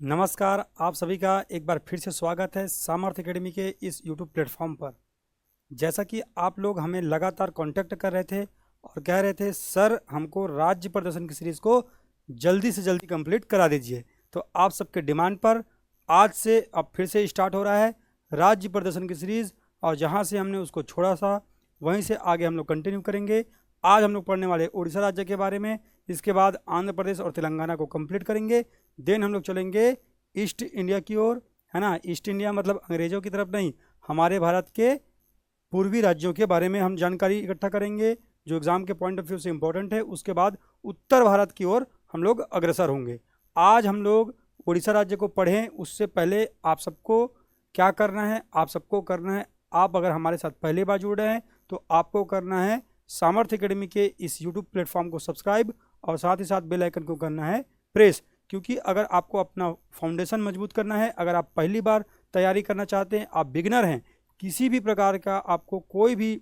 नमस्कार, आप सभी का एक बार फिर से स्वागत है सामर्थ्य एकेडमी के इस यूट्यूब प्लेटफॉर्म पर। जैसा कि आप लोग हमें लगातार कांटेक्ट कर रहे थे और कह रहे थे सर हमको राज्य प्रदर्शन की सीरीज़ को जल्दी से जल्दी कंप्लीट करा दीजिए, तो आप सबके डिमांड पर आज से अब फिर से स्टार्ट हो रहा है राज्य प्रदर्शन की सीरीज़। और जहाँ से हमने उसको छोड़ा था वहीं से आगे हम लोग कंटिन्यू करेंगे। आज हम लोग पढ़ने वाले उड़ीसा राज्य के बारे में, इसके बाद आंध्र प्रदेश और तेलंगाना को कंप्लीट करेंगे। देन हम लोग चलेंगे ईस्ट इंडिया की ओर, है ना। ईस्ट इंडिया मतलब अंग्रेज़ों की तरफ नहीं, हमारे भारत के पूर्वी राज्यों के बारे में हम जानकारी इकट्ठा करेंगे जो एग्ज़ाम के पॉइंट ऑफ व्यू से इम्पोर्टेंट है। उसके बाद उत्तर भारत की ओर हम लोग अग्रसर होंगे। आज हम लोग उड़ीसा राज्य को पढ़ें उससे पहले आप सबको क्या करना है, आप सबको करना है, आप अगर हमारे साथ पहली बार जुड़ रहे हैं तो आपको करना है सामर्थ्य एकेडमी के इस यूट्यूब प्लेटफॉर्म को सब्सक्राइब और साथ ही साथ बेल आइकन को करना है प्रेस। क्योंकि अगर आपको अपना फाउंडेशन मजबूत करना है, अगर आप पहली बार तैयारी करना चाहते हैं, आप बिगिनर हैं, किसी भी प्रकार का आपको कोई भी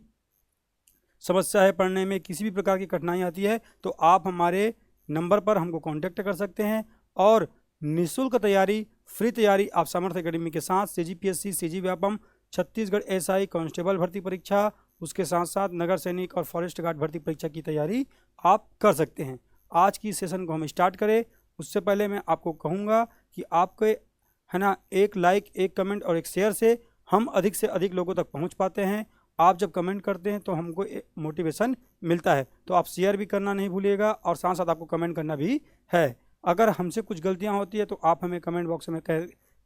समस्या है पढ़ने में, किसी भी प्रकार की कठिनाई आती है, तो आप हमारे नंबर पर हमको कांटेक्ट कर सकते हैं। और निःशुल्क तैयारी, फ्री तैयारी आप सामर्थ्य एकेडमी के साथ CGPSC, CG Vyapam, Chhattisgarh SI constable भर्ती परीक्षा, उसके साथ साथ नगर सैनिक और फॉरेस्ट गार्ड भर्ती परीक्षा की तैयारी आप कर सकते हैं। आज की सेशन को हम स्टार्ट करें उससे पहले मैं आपको कहूँगा कि आपके, है ना, एक लाइक, एक कमेंट और एक शेयर से हम अधिक से अधिक लोगों तक पहुँच पाते हैं। आप जब कमेंट करते हैं तो हमको मोटिवेशन मिलता है, तो आप शेयर भी करना नहीं भूलिएगा और साथ साथ आपको कमेंट करना भी है। अगर हमसे कुछ गलतियां होती है तो आप हमें कमेंट बॉक्स में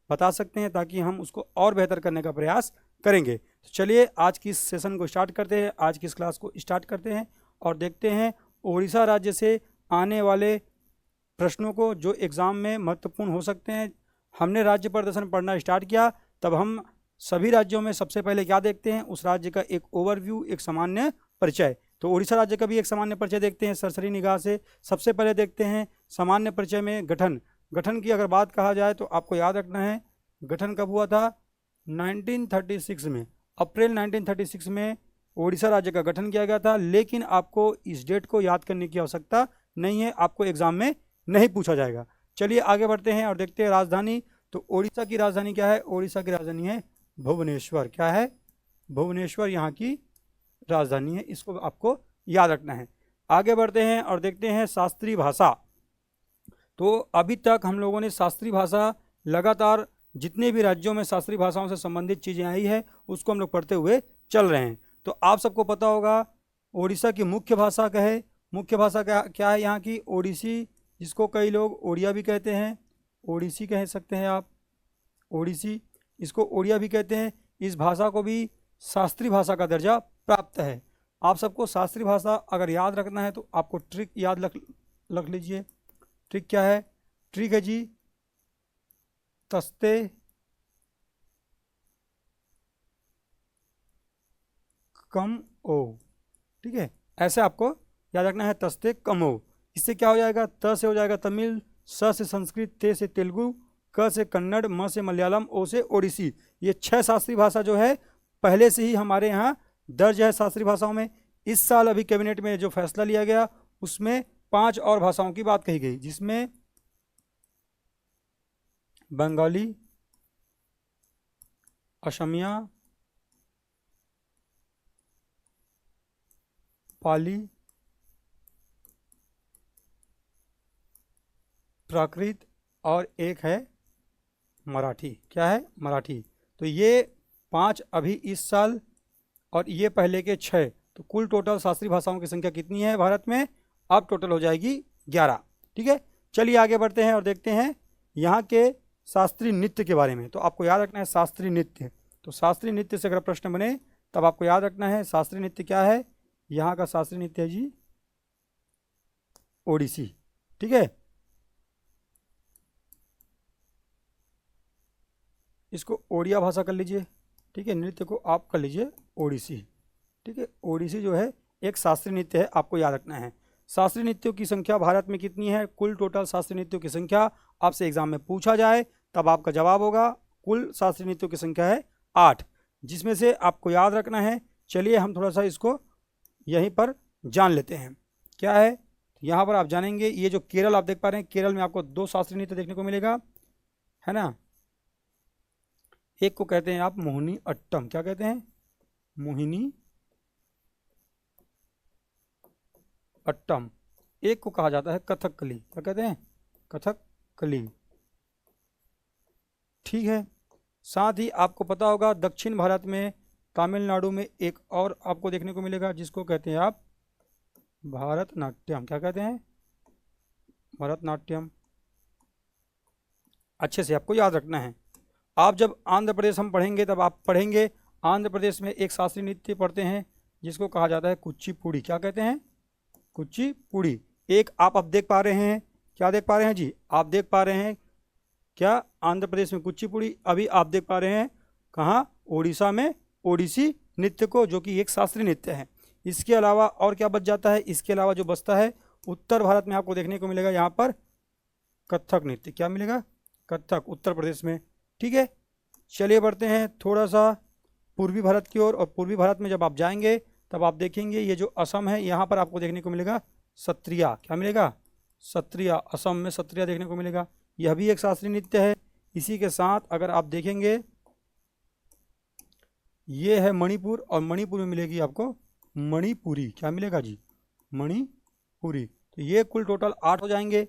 बता सकते हैं ताकि हम उसको और बेहतर करने का प्रयास करेंगे। तो चलिए आज की इस सेशन को स्टार्ट करते हैं, आज की इस क्लास को स्टार्ट करते हैं और देखते हैं उड़ीसा राज्य से आने वाले प्रश्नों को जो एग्ज़ाम में महत्वपूर्ण हो सकते हैं। हमने राज्य प्रदर्शन पढ़ना स्टार्ट किया तब हम सभी राज्यों में सबसे पहले क्या देखते हैं, उस राज्य का एक ओवरव्यू, एक सामान्य परिचय। तो उड़ीसा राज्य का भी एक सामान्य परिचय देखते हैं सरसरी निगाह से। सबसे पहले देखते हैं सामान्य परिचय में गठन। गठन की अगर बात कहा जाए तो आपको याद रखना है गठन कब हुआ था, 1936 में, अप्रैल 1936 में उड़ीसा राज्य का गठन किया गया था। लेकिन आपको इस डेट को याद करने की आवश्यकता नहीं है, आपको एग्जाम में नहीं पूछा जाएगा। चलिए आगे बढ़ते हैं और देखते हैं राजधानी। तो उड़ीसा की राजधानी क्या है, उड़ीसा की राजधानी है भुवनेश्वर। क्या है, भुवनेश्वर यहाँ की राजधानी है, इसको आपको याद रखना है। आगे बढ़ते हैं और देखते हैं शास्त्रीय भाषा। तो अभी तक हम लोगों ने शास्त्रीय भाषा लगातार जितने भी राज्यों में शास्त्रीय भाषाओं से संबंधित चीज़ें आई है उसको हम लोग पढ़ते हुए चल रहे हैं। तो आप सबको पता होगा उड़ीसा की मुख्य भाषा क्या है, मुख्य भाषा क्या है यहाँ की, ओडिसी, जिसको कई लोग ओडिया भी कहते हैं, ओडिसी कह सकते हैं आप, ओडिसी, इसको ओडिया भी कहते हैं। इस भाषा को भी शास्त्रीय भाषा का दर्जा प्राप्त है। आप सबको शास्त्रीय भाषा अगर याद रखना है तो आपको ट्रिक याद रख लीजिए। ट्रिक क्या है, ट्रिक है जी तस्ते कम ओ, ठीक है, ऐसे आपको याद रखना है, तस्ते कम ओ। इससे क्या हो जाएगा, त से हो जाएगा तमिल, स से संस्कृत, ते से तेलुगु, क से कन्नड़, म से मलयालम, ओ से ओडिसी। ये 6 शास्त्रीय भाषा जो है पहले से ही हमारे यहाँ दर्ज है शास्त्रीय भाषाओं में। इस साल अभी कैबिनेट में जो फैसला लिया गया उसमें 5 और भाषाओं की बात कही गई, जिसमें बंगाली, असमिया, पाली, प्राकृत और एक है मराठी। क्या है, मराठी। तो ये 5 अभी इस साल और ये पहले के 6, तो कुल टोटल शास्त्रीय भाषाओं की संख्या कितनी है भारत में, अब टोटल हो जाएगी 11। ठीक है, चलिए आगे बढ़ते हैं और देखते हैं यहाँ के शास्त्रीय नृत्य के बारे में। तो आपको याद रखना है शास्त्रीय नृत्य। तो शास्त्रीय नृत्य से अगर प्रश्न बने तब आपको याद रखना है शास्त्रीय नृत्य क्या है। यहाँ का शास्त्रीय नृत्य है जी ओडिसी। ठीक है, इसको ओडिया भाषा कर लीजिए। ठीक है, नृत्य को आप कर लीजिए ओडिसी। ठीक है, ओडिसी जो है एक शास्त्रीय नृत्य है, आपको याद रखना है। शास्त्रीय नृत्यों की संख्या भारत में कितनी है, कुल टोटल शास्त्रीय नृत्यों की संख्या आपसे एग्जाम में पूछा जाए तब आपका जवाब होगा कुल शास्त्रीय नृत्यों की संख्या है 8, जिसमें से आपको याद रखना है। चलिए हम थोड़ा सा इसको यहीं पर जान लेते हैं क्या है। यहाँ पर आप जानेंगे, ये जो केरल आप देख पा रहे हैं, केरल में आपको 2 शास्त्रीय नृत्य देखने को मिलेगा। है ना। एक को कहते हैं आप मोहिनी अट्टम, क्या कहते हैं, मोहिनी अट्टम। एक को कहा जाता है कथकली, क्या कहते हैं, कथकली। ठीक है। साथ ही आपको पता होगा दक्षिण भारत में तमिलनाडु में एक और आपको देखने को मिलेगा जिसको कहते हैं आप भारतनाट्यम, क्या कहते हैं, भरतनाट्यम। अच्छे से आपको याद रखना है। आप जब आंध्र प्रदेश हम पढ़ेंगे तब आप पढ़ेंगे आंध्र प्रदेश में एक शास्त्रीय नृत्य पढ़ते हैं जिसको कहा जाता है कुचिपुड़ी, क्या कहते हैं, कुचिपुड़ी। एक आप अब देख पा रहे हैं, क्या देख पा रहे हैं जी, आप देख पा रहे हैं क्या, आंध्र प्रदेश में कुचिपुड़ी। अभी आप देख पा रहे हैं कहाँ, उड़ीसा में ओडिसी नृत्य को, जो कि एक शास्त्रीय नृत्य है। इसके अलावा और क्या बच जाता है, इसके अलावा जो बचता है उत्तर भारत में आपको देखने को मिलेगा यहाँ पर कथक नृत्य, क्या मिलेगा, कथक, उत्तर प्रदेश में। ठीक है। चलिए बढ़ते हैं थोड़ा सा पूर्वी भारत की ओर। और पूर्वी भारत में जब आप जाएंगे तब आप देखेंगे ये जो असम है यहाँ पर आपको देखने को मिलेगा सत्रिया, क्या मिलेगा, सत्रिया। असम में सत्रिया देखने को मिलेगा, यह भी एक शास्त्रीय नृत्य है। इसी के साथ अगर आप देखेंगे ये है मणिपुर, और मणिपुर में मिलेगी आपको मणिपुरी, क्या मिलेगा जी, मणिपुरी। तो ये कुल टोटल 8 हो जाएंगे,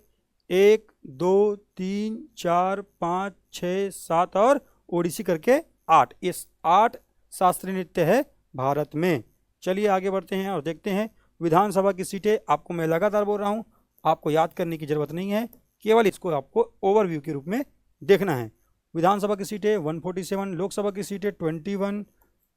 1 2 3 4 5 6 7 और ओडिसी करके 8। इस 8 शास्त्रीय नृत्य है भारत में। चलिए आगे बढ़ते हैं और देखते हैं विधानसभा की सीटें। आपको मैं लगातार बोल रहा हूँ, आपको याद करने की जरूरत नहीं है, केवल इसको आपको ओवरव्यू के रूप में देखना है। विधानसभा की सीटें 147, लोकसभा की सीटें 21,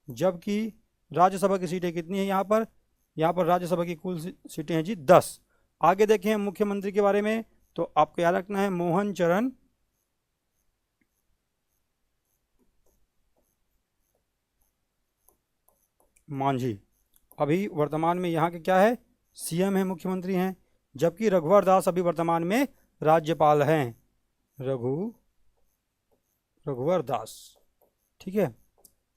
जबकि राज्यसभा की सीटें कितनी है यहाँ पर राज्यसभा की कुल सीटें हैं जी 10। आगे देखें मुख्यमंत्री के बारे में, तो आपको याद रखना है मोहन चरण मांझी। अभी वर्तमान में यहाँ के क्या है, सीएम है, मुख्यमंत्री हैं। जबकि रघुवर दास अभी वर्तमान में राज्यपाल हैं, रघुवर दास। ठीक है।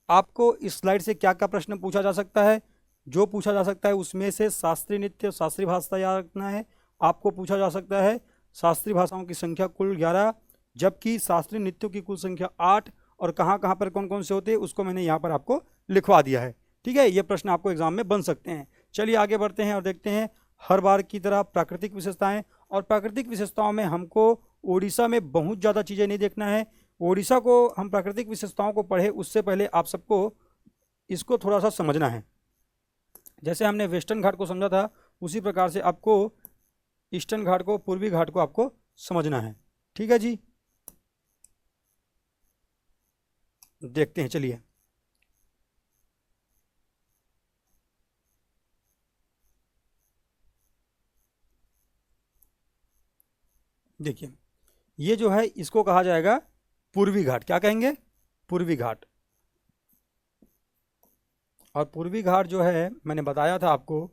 आपको इस स्लाइड से क्या क्या प्रश्न पूछा जा सकता है, जो पूछा जा सकता है उसमें से शास्त्रीय नृत्य, शास्त्रीय भाषा याद रखना है। आपको पूछा जा सकता है शास्त्रीय भाषाओं की संख्या कुल 11, जबकि शास्त्रीय नृत्यों की कुल संख्या 8, और कहाँ कहाँ पर कौन कौन से होते हैं उसको मैंने यहाँ पर आपको लिखवा दिया है। ठीक है, ये प्रश्न आपको एग्जाम में बन सकते हैं। चलिए आगे बढ़ते हैं और देखते हैं हर बार की तरह प्राकृतिक विशेषताएं। और प्राकृतिक विशेषताओं में हमको उड़ीसा में बहुत ज़्यादा चीज़ें नहीं देखना है। उड़ीसा को हम प्राकृतिक विशेषताओं को पढ़े उससे पहले आप सबको इसको थोड़ा सा समझना है। जैसे हमने वेस्टर्न घाट को समझा था उसी प्रकार से आपको ईस्टर्न घाट को, पूर्वी घाट को आपको समझना है। ठीक है जी, देखते हैं। चलिए देखिए, ये जो है इसको कहा जाएगा पूर्वी घाट, क्या कहेंगे, पूर्वी घाट। और पूर्वी घाट जो है मैंने बताया था आपको,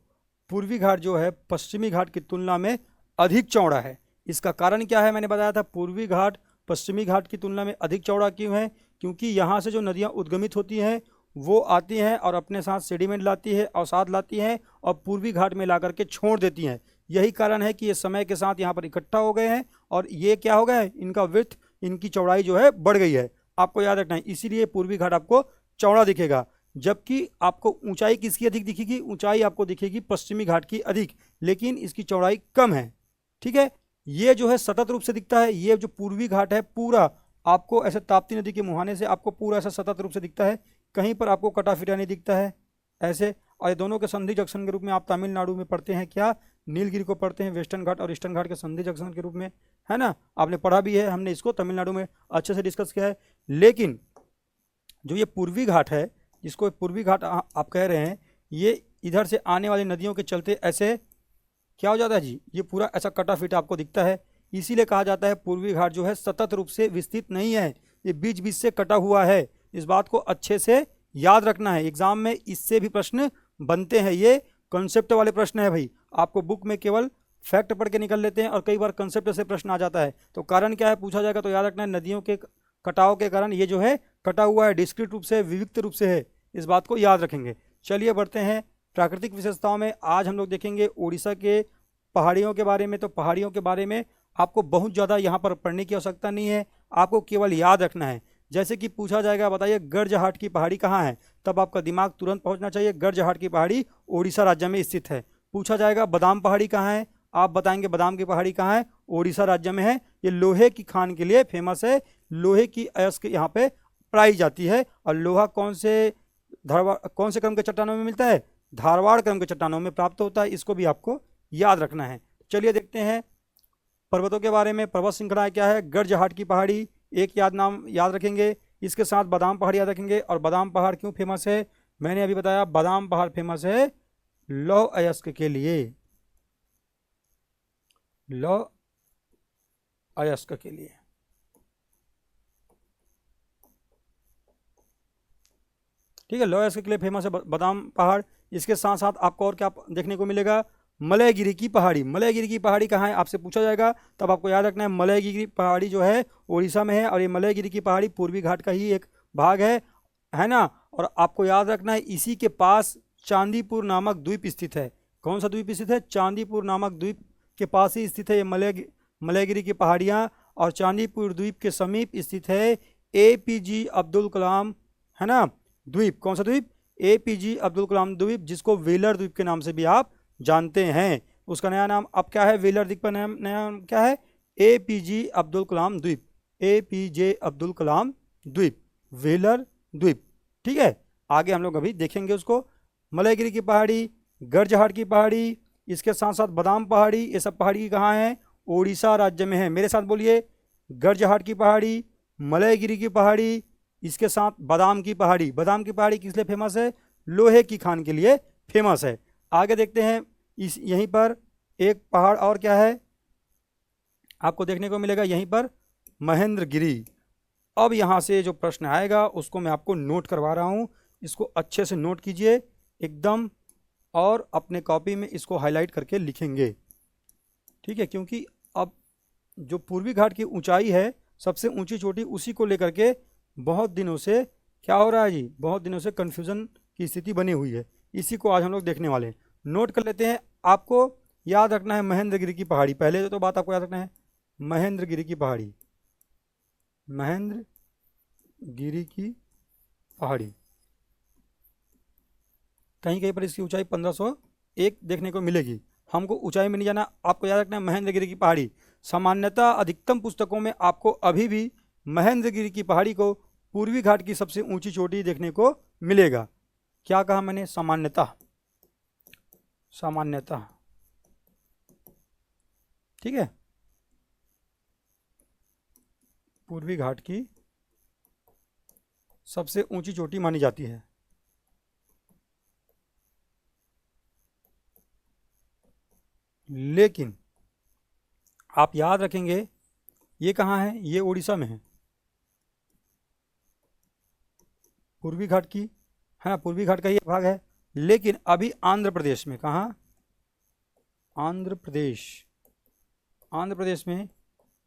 पूर्वी घाट जो है पश्चिमी घाट की तुलना में अधिक चौड़ा है। इसका कारण क्या है, मैंने बताया था पूर्वी घाट पश्चिमी घाट की तुलना में अधिक चौड़ा क्यों है, क्योंकि यहाँ से जो नदियाँ उद्गमित होती हैं वो आती हैं और अपने साथ सेडिमेंट लाती है, अवसाद लाती हैं और पूर्वी घाट में ला करके छोड़ देती हैं। यही कारण है कि ये समय के साथ यहाँ पर इकट्ठा हो गए हैं और ये क्या हो गया है, इनका विड्थ, इनकी चौड़ाई जो है बढ़ गई है। आपको याद रखना है, इसीलिए पूर्वी घाट आपको चौड़ा दिखेगा। जबकि आपको ऊंचाई किसकी अधिक दिखेगी, ऊंचाई आपको दिखेगी पश्चिमी घाट की अधिक, लेकिन इसकी चौड़ाई कम है। ठीक है, ये जो है सतत रूप से दिखता है। ये जो पूर्वी घाट है पूरा आपको ऐसे ताप्ती नदी के मुहाने से आपको पूरा ऐसा सतत रूप से दिखता है, कहीं पर आपको कटा फिटा नहीं दिखता है ऐसे। और ये दोनों के संधि जंक्शन के रूप में आप तमिलनाडु में पढ़ते हैं, क्या, नीलगिरी को पढ़ते हैं वेस्टर्न घाट और ईस्टर्न घाट के संधि जंक्शन के रूप में, है ना। आपने पढ़ा भी है, हमने इसको तमिलनाडु में अच्छे से डिस्कस किया है। लेकिन जो ये पूर्वी घाट है, जिसको पूर्वी घाट आप कह रहे हैं, ये इधर से आने वाली नदियों के चलते ऐसे क्या हो जाता है जी, ये पूरा ऐसा कटा फिटा आपको दिखता है। इसीलिए कहा जाता है पूर्वी घाट जो है सतत रूप से विस्तृत नहीं है, ये बीच बीच से कटा हुआ है। इस बात को अच्छे से याद रखना है, एग्जाम में इससे भी प्रश्न बनते हैं। ये कॉन्सेप्ट वाले प्रश्न है भाई, आपको बुक में केवल फैक्ट पढ़ के निकल लेते हैं और कई बार कॉन्सेप्ट से प्रश्न आ जाता है। तो कारण क्या है पूछा जाएगा तो याद रखना है, नदियों के कटाव के कारण ये जो है कटा हुआ है, डिस्क्रीट रूप से, विविक्त रूप से है, इस बात को याद रखेंगे। चलिए बढ़ते हैं प्राकृतिक विशेषताओं में। आज हम लोग देखेंगे उड़ीसा के पहाड़ियों के बारे में। तो पहाड़ियों के बारे में आपको बहुत ज़्यादा यहाँ पर पढ़ने की आवश्यकता नहीं है, आपको केवल याद रखना है। जैसे कि पूछा जाएगा बताइए गर्जहाट की पहाड़ी कहाँ है, तब आपका दिमाग तुरंत पहुंचना चाहिए गर्जहाट की पहाड़ी उड़ीसा राज्य में स्थित है। पूछा जाएगा बादाम पहाड़ी कहाँ है, आप बताएंगे बादाम की पहाड़ी कहाँ है, उड़ीसा राज्य में है। ये लोहे की खान के लिए फेमस है, लोहे की अयस्क यहाँ पे पाई जाती है। और लोहा कौन से क्रम के चट्टानों में मिलता है, धारवाड़ क्रम के चट्टानों में प्राप्त होता है। इसको भी आपको याद रखना है। चलिए देखते हैं पर्वतों के बारे में। पर्वत श्रृंखलाएं क्या है, गर्जहाट की पहाड़ी एक नाम याद रखेंगे, इसके साथ बादाम पहाड़ याद रखेंगे। और बादाम पहाड़ क्यों फेमस है, मैंने अभी बताया बादाम पहाड़ फेमस है लौह अयस्क के लिए, लौह अयस्क के लिए। ठीक है, लौह अयस्क के लिए फेमस है बादाम पहाड़। इसके साथ साथ आपको और क्या देखने को मिलेगा, मलयगिरी की पहाड़ी। मलयगिरी की पहाड़ी कहाँ है आपसे पूछा जाएगा, तब आपको याद रखना है मलयगिरी पहाड़ी जो है उड़ीसा में है। और ये मलयगिरी की पहाड़ी पूर्वी घाट का ही एक भाग है ना। और आपको याद रखना है इसी के पास चांदीपुर नामक द्वीप स्थित है। कौन सा द्वीप स्थित है, चांदीपुर नामक द्वीप के पास ही स्थित है ये मलयगिरी की पहाड़ियाँ। और चांदीपुर द्वीप के समीप स्थित है APJ अब्दुल कलाम, है ना, द्वीप। कौन सा द्वीप, APJ अब्दुल कलाम द्वीप, जिसको व्हीलर द्वीप के नाम से भी आप जानते हैं। उसका नया नाम अब क्या है, व्हीलर द्वीप का नया नाम क्या है, APJ अब्दुल कलाम द्वीप, APJ अब्दुल कलाम द्वीप, व्हीलर द्वीप। ठीक है, आगे हम लोग अभी देखेंगे उसको। मलयगिरी की पहाड़ी, गर्जहाट की पहाड़ी, इसके साथ साथ बादाम पहाड़ी, ये सब पहाड़ी कहाँ है, उड़ीसा राज्य में है। मेरे साथ बोलिए, गर्जहाट की पहाड़ी, मलयगिरी की पहाड़ी, इसके साथ बादाम की पहाड़ी। बादाम की पहाड़ी किस लिए फेमस है, लोहे की खान के लिए फेमस है। आगे देखते हैं, इस यहीं पर एक पहाड़ और क्या है आपको देखने को मिलेगा, यहीं पर महेंद्रगिरी। अब यहाँ से जो प्रश्न आएगा उसको मैं आपको नोट करवा रहा हूँ, इसको अच्छे से नोट कीजिए एकदम, और अपने कॉपी में इसको हाईलाइट करके लिखेंगे। ठीक है, क्योंकि अब जो पूर्वी घाट की ऊंचाई है, सबसे ऊंची चोटी, उसी को लेकर के बहुत दिनों से क्या हो रहा है जी, बहुत दिनों से कन्फ्यूज़न की स्थिति बनी हुई है। इसी को आज हम लोग देखने वाले हैं। नोट कर लेते हैं। आपको याद रखना है महेंद्रगिरी की पहाड़ी, पहले तो बात आपको याद रखना है महेंद्रगिरी की पहाड़ी, महेंद्रगिरी की पहाड़ी। कहीं कहीं पर इसकी ऊंचाई 1501 देखने को मिलेगी। हमको ऊंचाई में नहीं जाना, आपको याद रखना है महेंद्रगिरी की पहाड़ी। सामान्यतः अधिकतम पुस्तकों में आपको अभी भी महेंद्रगिरी की पहाड़ी को पूर्वी घाट की सबसे ऊंची चोटी देखने को मिलेगा। क्या कहा मैंने, सामान्यतः, सामान्यतः। ठीक है, पूर्वी घाट की सबसे ऊंची चोटी मानी जाती है। लेकिन आप याद रखेंगे ये कहाँ है, ये उड़ीसा में है, पूर्वी घाट की, है ना, पूर्वी घाट का ही भाग है। लेकिन अभी आंध्र प्रदेश में, कहाँ, आंध्र प्रदेश, आंध्र प्रदेश में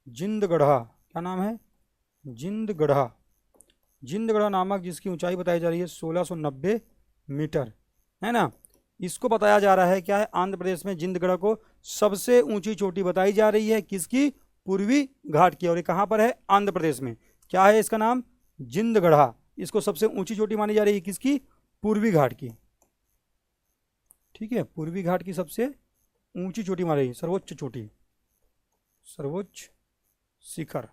जिंदगढ़ा, क्या नाम है, जिंदगढ़ा, जिंदगढ़ा नामक, जिसकी ऊंचाई बताई जा रही है 1690 मीटर, है ना। इसको बताया जा रहा है क्या है, आंध्र प्रदेश में जिंदगढ़ा को सबसे ऊंची चोटी बताई जा रही है, किसकी, पूर्वी घाट की। और ये कहाँ पर है, आंध्र प्रदेश में। क्या है इसका नाम, जिंदगढ़ा। इसको सबसे ऊंची चोटी मानी जा रही है, किसकी, पूर्वी घाट की। ठीक है, पूर्वी घाट की सबसे ऊंची चोटी मानी रही है, सर्वोच्च चोटी, सर्वोच्च शिखर।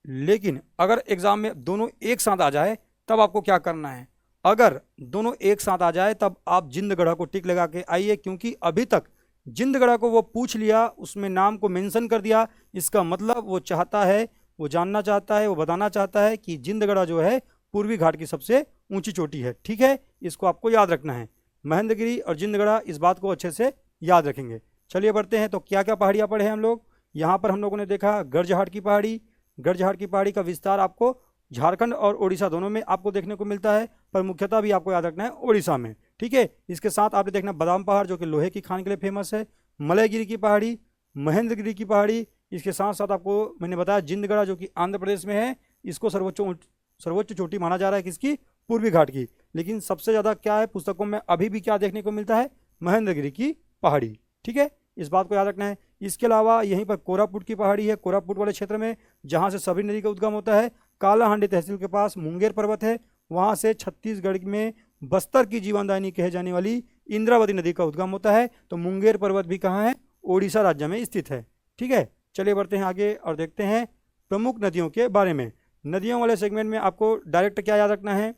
लेकिन अगर एग्जाम में दोनों एक साथ आ जाए तब आपको क्या करना है, अगर दोनों एक साथ आ जाए तब आप जिंदगढ़ा को टिक लगा के आइए, क्योंकि अभी तक जिंदगढ़ा को वो पूछ लिया, उसमें नाम को मेंशन कर दिया, इसका मतलब वो चाहता है, वो जानना चाहता है, वो बताना चाहता है कि जिंदगढ़ा जो है पूर्वी घाट की सबसे ऊंची चोटी है। ठीक है, इसको आपको याद रखना है, महेंद्रगिरी और जिंदगढ़ा, इस बात को अच्छे से याद रखेंगे। चलिए बढ़ते हैं, तो क्या क्या पहाड़ियाँ पढ़े हैं हम लोग। यहाँ पर हम लोगों ने देखा गर्जहाट की पहाड़ी, गर्जहाट की पहाड़ी का विस्तार आपको झारखंड और ओडिशा दोनों में आपको देखने को मिलता है, पर मुख्यतः भी आपको याद रखना है ओडिशा में। ठीक है, इसके साथ आपने देखना बादाम पहाड़ जो कि लोहे की खान के लिए फेमस है, मलयगिरी की पहाड़ी, महेंद्रगिरी की पहाड़ी, इसके साथ साथ आपको मैंने बताया जिंदगढ़ा जो कि आंध्र प्रदेश में है, इसको सर्वोच्च चोटी माना जा रहा है, किसकी, पूर्वी घाट की। लेकिन सबसे ज़्यादा क्या है पुस्तकों में अभी भी क्या देखने को मिलता है, महेंद्रगिरी की पहाड़ी। ठीक है, इस बात को याद रखना है। इसके अलावा यहीं पर कोरापुट की पहाड़ी है, कोरापुट वाले क्षेत्र में, जहाँ से सबरी नदी का उद्गम होता है। कालाहांडी तहसील के पास मुंगेर पर्वत है, वहाँ से छत्तीसगढ़ में बस्तर की जीवनदायिनी कहे जाने वाली इंद्रावती नदी का उद्गम होता है। तो मुंगेर पर्वत भी कहाँ है? ओडिशा राज्य में स्थित है। ठीक है, चलिए बढ़ते हैं आगे और देखते हैं प्रमुख नदियों के बारे में। नदियों वाले सेगमेंट में आपको डायरेक्ट क्या याद रखना है?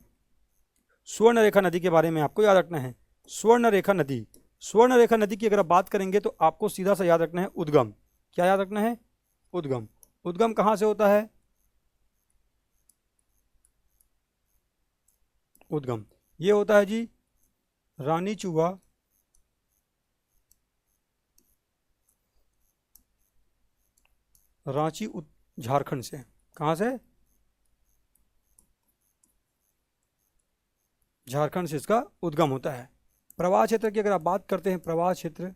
स्वर्णरेखा नदी के बारे में आपको याद रखना है। स्वर्णरेखा नदी, स्वर्णरेखा नदी की अगर आप बात करेंगे तो आपको सीधा सा याद रखना है उद्गम। क्या याद रखना है? उद्गम। उद्गम कहाँ से होता है? उद्गम ये होता है जी रानी चूहा रांची झारखंड से। कहाँ से? झारखंड से इसका उद्गम होता है। प्रवाह क्षेत्र की अगर आप बात करते हैं, प्रवाह क्षेत्र,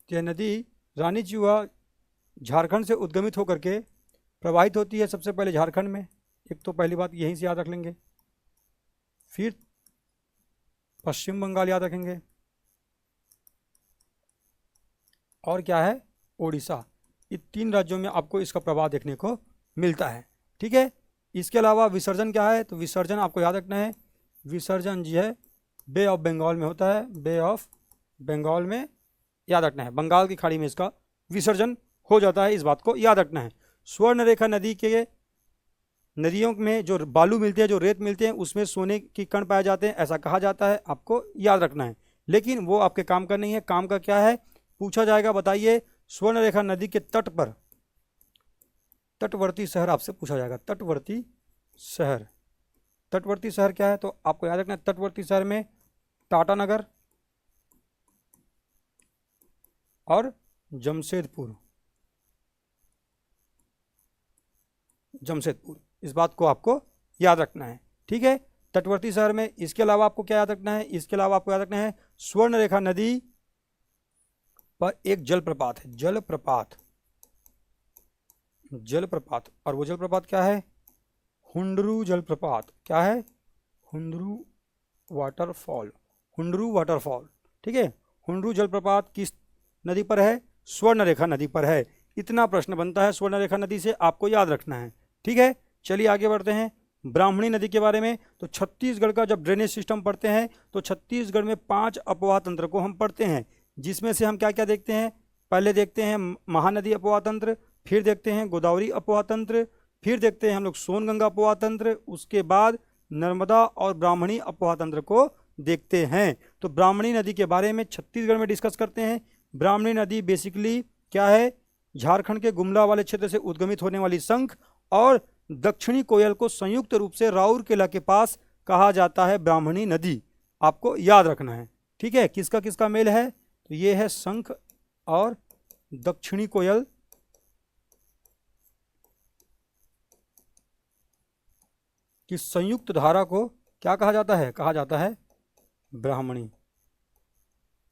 यह नदी रानी चूहा झारखंड से उद्गमित होकर के प्रवाहित होती है सबसे पहले झारखंड में। एक तो पहली बात यहीं से याद रख लेंगे, फिर पश्चिम बंगाल याद रखेंगे, और क्या है? ओडिशा। ये 3 राज्यों में आपको इसका प्रवाह देखने को मिलता है। ठीक है, इसके अलावा विसर्जन क्या है? तो विसर्जन आपको याद रखना है, विसर्जन जी है बे ऑफ बंगाल में होता है, बे ऑफ बंगाल में याद रखना है, बंगाल की खाड़ी में इसका विसर्जन हो जाता है, इस बात को याद रखना है। स्वर्णरेखा नदी के नदियों में जो बालू मिलते हैं, जो रेत मिलते हैं, उसमें सोने की कण पाए जाते हैं, ऐसा कहा जाता है, आपको याद रखना है। लेकिन वो आपके काम का नहीं है। काम का क्या है पूछा जाएगा, बताइए। स्वर्णरेखा नदी के तट पर तटवर्ती शहर आपसे पूछा जाएगा, तटवर्ती शहर। तटवर्ती शहर क्या है? तो आपको याद रखना है, तटवर्ती शहर में टाटानगर और जमशेदपुर। जमशेदपुर, इस बात को आपको याद रखना है। ठीक है, तटवर्ती शहर में। इसके अलावा आपको क्या याद रखना है? इसके अलावा आपको याद रखना है स्वर्णरेखा नदी पर एक जलप्रपात है, जलप्रपात, जलप्रपात। और वो जलप्रपात क्या है? हुंडरू जलप्रपात। क्या है? Hundru waterfall, Hundru waterfall. ठीक है, हुंडरू जलप्रपात किस नदी पर है? स्वर्णरेखा नदी पर है। इतना प्रश्न बनता है स्वर्णरेखा नदी से, आपको याद रखना है। ठीक है, चलिए आगे बढ़ते हैं ब्राह्मणी नदी के बारे में। तो छत्तीसगढ़ का जब ड्रेनेज सिस्टम पढ़ते हैं तो छत्तीसगढ़ में 5 अपवाह तंत्र को हम पढ़ते हैं, जिसमें से हम क्या क्या देखते हैं? पहले देखते हैं महानदी अपवाह तंत्र, फिर देखते हैं गोदावरी अपवाह तंत्र, फिर देखते हैं हम लोग सोनगंगा अपवाह तंत्र, उसके बाद नर्मदा और ब्राह्मणी अपवाह तंत्र को देखते हैं। तो ब्राह्मणी नदी के बारे में छत्तीसगढ़ में डिस्कस करते हैं। ब्राह्मणी नदी बेसिकली क्या है? झारखंड के गुमला वाले क्षेत्र से उद्गमित होने वाली शंख और दक्षिणी कोयल को संयुक्त रूप से राउरकेला के पास कहा जाता है ब्राह्मणी नदी। आपको याद रखना है। ठीक है, किसका किसका मेल है? तो ये है शंख और दक्षिणी कोयल की संयुक्त धारा को क्या कहा जाता है? कहा जाता है ब्राह्मणी।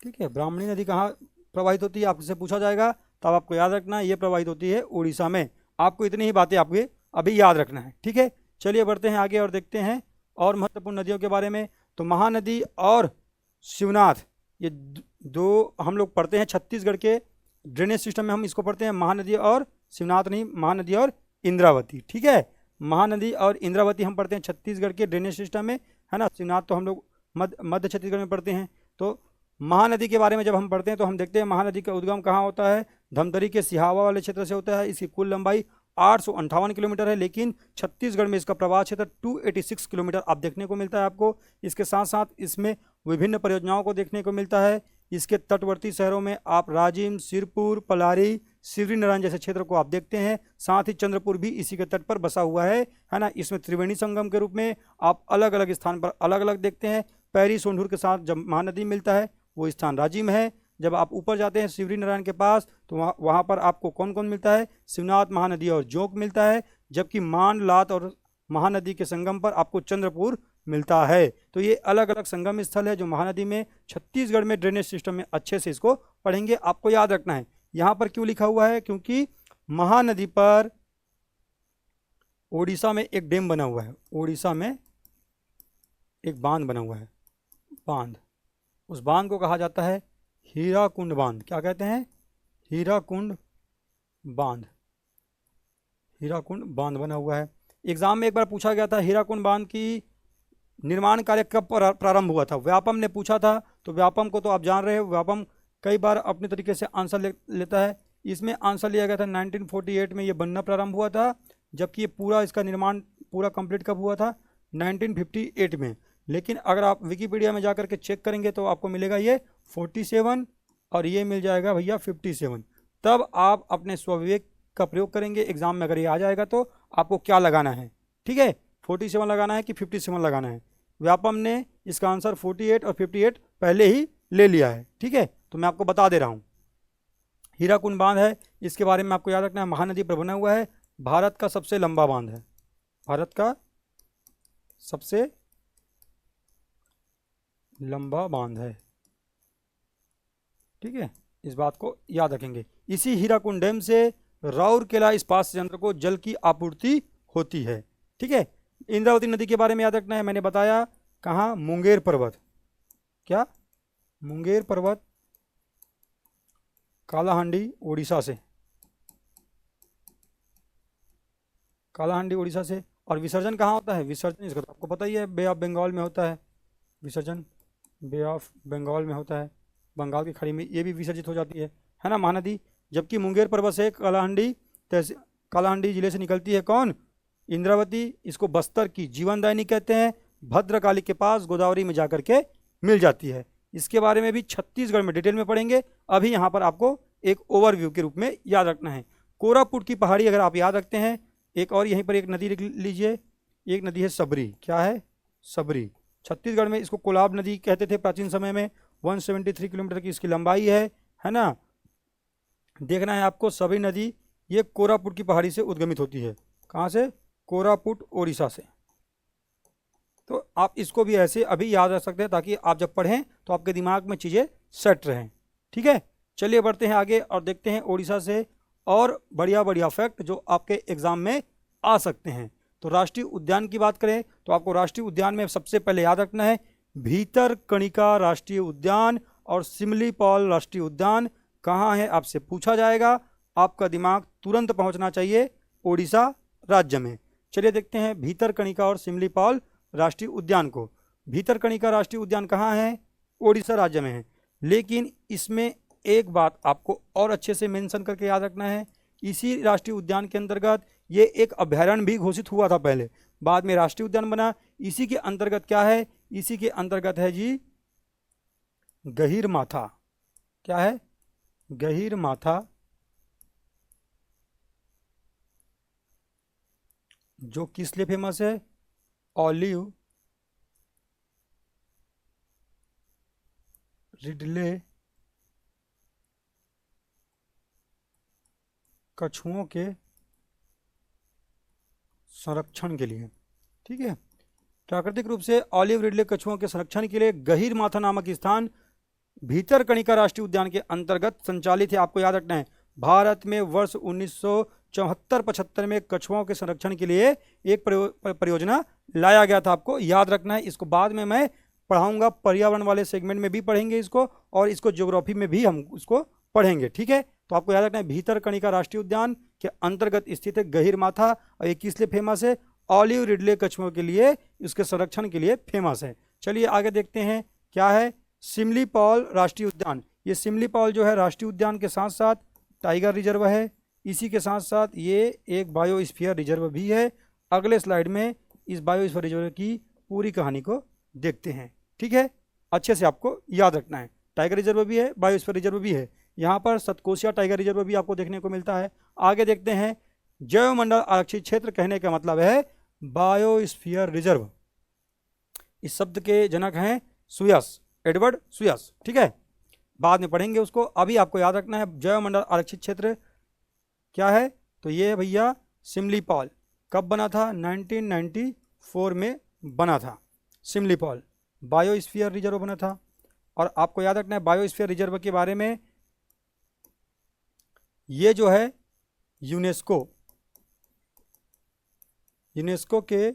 ठीक है, ब्राह्मणी नदी कहाँ प्रवाहित होती है आपसे पूछा जाएगा, तब आपको याद रखना है ये प्रवाहित होती है उड़ीसा में। आपको इतनी ही बातें आपके अभी याद रखना है। ठीक है, चलिए बढ़ते हैं आगे और देखते हैं और महत्वपूर्ण नदियों के बारे में। तो महानदी और शिवनाथ, ये दो हम लोग पढ़ते हैं छत्तीसगढ़ के ड्रेनेज सिस्टम में, हम इसको पढ़ते हैं महानदी और शिवनाथ नहीं, महानदी और इंद्रावती। ठीक है, महानदी और इंद्रावती हम पढ़ते हैं छत्तीसगढ़ के ड्रेनेज सिस्टम में, है ना। शिवनाथ तो हम लोग मध्य छत्तीसगढ़ में पढ़ते हैं। तो महानदी के बारे में जब हम पढ़ते हैं तो हम देखते हैं महानदी का उद्गम कहाँ होता है? धमतरी के सिहावा वाले क्षेत्र से होता है। इसकी कुल लंबाई 858 किलोमीटर है, लेकिन छत्तीसगढ़ में इसका प्रवाह क्षेत्र 286 किलोमीटर आप देखने को मिलता है आपको। इसके साथ साथ इसमें विभिन्न परियोजनाओं को देखने को मिलता है। इसके तटवर्ती शहरों में आप राजिम, सिरपुर, पलारी, सिवरी नारायण जैसे क्षेत्र को आप देखते हैं। साथ ही चंद्रपुर भी इसी के तट पर बसा हुआ है ना। इसमें त्रिवेणी संगम के रूप में आप अलग अलग स्थान पर अलग अलग देखते हैं। पैरी सोंढूर के साथ जब महानदी मिलता है वो स्थान राजिम है। जब आप ऊपर जाते हैं सिवरी नारायण के पास तो वहाँ पर आपको कौन कौन मिलता है? शिवनाथ, महानदी और जोंक मिलता है। जबकि मान, लात और महानदी के संगम पर आपको चंद्रपुर मिलता है। तो ये अलग अलग संगम स्थल है जो महानदी में छत्तीसगढ़ में ड्रेनेज सिस्टम में अच्छे से इसको पढ़ेंगे। आपको याद रखना है यहाँ पर क्यों लिखा हुआ है, क्योंकि महानदी पर ओडिशा में एक डैम बना हुआ है, ओडिशा में एक बांध बना हुआ है, बांध। उस बांध को कहा जाता है हीराकुंड बांध, क्या कहते हैं? हीराकुंड बांध। हीराकुंड बांध बना हुआ है। एग्जाम में एक बार पूछा गया था हीराकुंड बांध की निर्माण कार्य कब प्रारंभ हुआ था, व्यापम ने पूछा था। तो व्यापम को तो आप जान रहे हो, व्यापम कई बार अपने तरीके से आंसर लेता है। इसमें आंसर लिया गया था 1948 में ये बनना प्रारंभ हुआ था, जबकि ये पूरा इसका निर्माण पूरा कंप्लीट कब हुआ था? 1958 में। लेकिन अगर आप विकिपीडिया में जाकर के चेक करेंगे तो आपको मिलेगा ये 47 और ये मिल जाएगा भैया 57। तब आप अपने स्वविवेक का प्रयोग करेंगे एग्जाम में, अगर ये आ जाएगा तो आपको क्या लगाना है, ठीक है? 47 लगाना है कि 57 लगाना है। व्यापम ने इसका आंसर 48 और 58 पहले ही ले लिया है, ठीक है? तो मैं आपको बता दे रहा हूँ। हीराकुंड बांध है, इसके बारे में आपको याद रखना है, महानदी पर बना हुआ है, भारत का सबसे लंबा बांध है, भारत का सबसे लंबा बांध है, ठीक है? इस बात को याद रखेंगे। इसी हीराकुंड डैम से राउरकेला इस्पात संयंत्र को जल की आपूर्ति होती है, ठीक है? इंद्रावती नदी के बारे में याद रखना है, मैंने बताया कहाँ? मुंगेर पर्वत, क्या? मुंगेर पर्वत कालाहांडी उड़ीसा से, कालाहांडी उड़ीसा से। और विसर्जन कहाँ होता है? विसर्जन इसका तो आपको पता ही है, बे ऑफ बंगाल में होता है विसर्जन, बे ऑफ बंगाल में होता है, बंगाल की खाड़ी में ये भी विसर्जित हो जाती है ना महानदी। जबकि मुंगेर पर्वत से कालाहांडी जिले से निकलती है कौन? इंद्रावती। इसको बस्तर की जीवनदायिनी कहते हैं, भद्रकाली के पास गोदावरी में जाकर के मिल जाती है। इसके बारे में भी छत्तीसगढ़ में डिटेल में पढ़ेंगे, अभी यहाँ पर आपको एक ओवरव्यू के रूप में याद रखना है। कोरापुट की पहाड़ी अगर आप याद रखते हैं, एक और यहीं पर एक नदी लिख लीजिए, एक नदी है सबरी, क्या है? सबरी। छत्तीसगढ़ में इसको कोलाब नदी कहते थे प्राचीन समय में, 173 किलोमीटर की इसकी लंबाई है ना? देखना है आपको, सबरी नदी ये कोरापुट की पहाड़ी से उद्गमित होती है। कहाँ से? कोरापुट ओडिशा से। तो आप इसको भी ऐसे अभी याद रख सकते हैं, ताकि आप जब पढ़ें तो आपके दिमाग में चीज़ें सेट रहें, ठीक है? चलिए बढ़ते हैं आगे और देखते हैं ओडिशा से और बढ़िया बढ़िया फैक्ट जो आपके एग्जाम में आ सकते हैं। तो राष्ट्रीय उद्यान की बात करें तो आपको राष्ट्रीय उद्यान में सबसे पहले याद रखना है भीतरकनिका राष्ट्रीय उद्यान और सिमलीपाल राष्ट्रीय उद्यान कहाँ है, आपसे पूछा जाएगा। आपका दिमाग तुरंत पहुंचना चाहिए ओडिशा राज्य में। चलिए देखते हैं भीतरकनिका और सिमलीपाल राष्ट्रीय उद्यान को। भीतरकनिका राष्ट्रीय उद्यान कहाँ है? ओडिशा राज्य में है। लेकिन इसमें एक बात आपको और अच्छे से मेंशन करके याद रखना है, इसी राष्ट्रीय उद्यान के अंतर्गत ये एक अभयारण्य भी घोषित हुआ था पहले, बाद में राष्ट्रीय उद्यान बना। इसी के अंतर्गत क्या है? इसी के अंतर्गत है जी गहीरमाथा। क्या है? गहीरमाथा, जो किस लिए फेमस है? ऑलिव रिडले कछुओं के संरक्षण के लिए, ठीक है? प्राकृतिक रूप से ऑलिव रिडले कछुओं के संरक्षण के लिए गहीरमाथा नामक स्थान भीतरकनिका राष्ट्रीय उद्यान के अंतर्गत संचालित है। आपको याद रखना है, भारत में वर्ष 1974-75 में कछुओं के संरक्षण के लिए एक परियोजना लाया गया था। आपको याद रखना है, इसको बाद में मैं पढ़ाऊंगा, पर्यावरण वाले सेगमेंट में भी पढ़ेंगे इसको, और इसको ज्योग्राफी में भी हम इसको पढ़ेंगे, ठीक है? तो आपको याद रखना है भीतरकनिका राष्ट्रीय उद्यान के अंतर्गत स्थित है गहीरमाथा, और ये किस लिए फेमस है? ऑलिव रिडले कछुओं के लिए, इसके संरक्षण के लिए फेमस है। चलिए आगे देखते हैं क्या है सिमलीपाल राष्ट्रीय उद्यान। ये सिमलीपाल जो है राष्ट्रीय उद्यान के साथ साथ टाइगर रिजर्व है, इसी के साथ साथ ये एक बायोस्फीयर रिजर्व भी है। अगले स्लाइड में इस बायोस्फीयर रिजर्व की पूरी कहानी को देखते हैं, ठीक है? अच्छे से आपको याद रखना है, टाइगर रिजर्व भी है, बायोस्फीयर रिजर्व भी है। यहाँ पर सतकोशिया टाइगर रिजर्व भी आपको देखने को मिलता है। आगे देखते हैं जैवमंडल आरक्षित क्षेत्र कहने का मतलब है बायोस्फीयर रिजर्व। इस शब्द के जनक हैं सुयस, एडवर्ड सुयस, ठीक है? बाद में पढ़ेंगे उसको, अभी आपको याद रखना है जैवमंडल आरक्षित क्षेत्र क्या है? तो ये है भैया सिमलीपाल। कब बना था? 1994 में बना था सिमलीपाल, बायोस्फीयर रिजर्व बना था। और आपको याद रखना है बायोस्फीयर रिजर्व के बारे में, ये जो है यूनेस्को के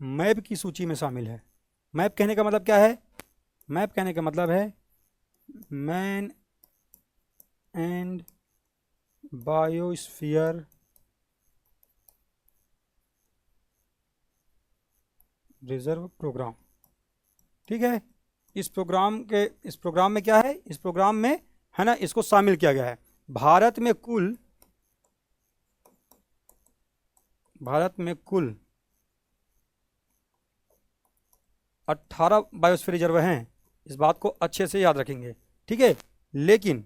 मैप की सूची में शामिल है। मैप कहने का मतलब क्या है? मैप कहने का मतलब है man and biosphere reserve programme. ठीक है, इस प्रोग्राम में क्या है, इस प्रोग्राम में है ना, इसको शामिल किया गया है। भारत में कुल 18 बायोस्फीयर रिजर्व हैं, इस बात को अच्छे से याद रखेंगे। ठीक है, लेकिन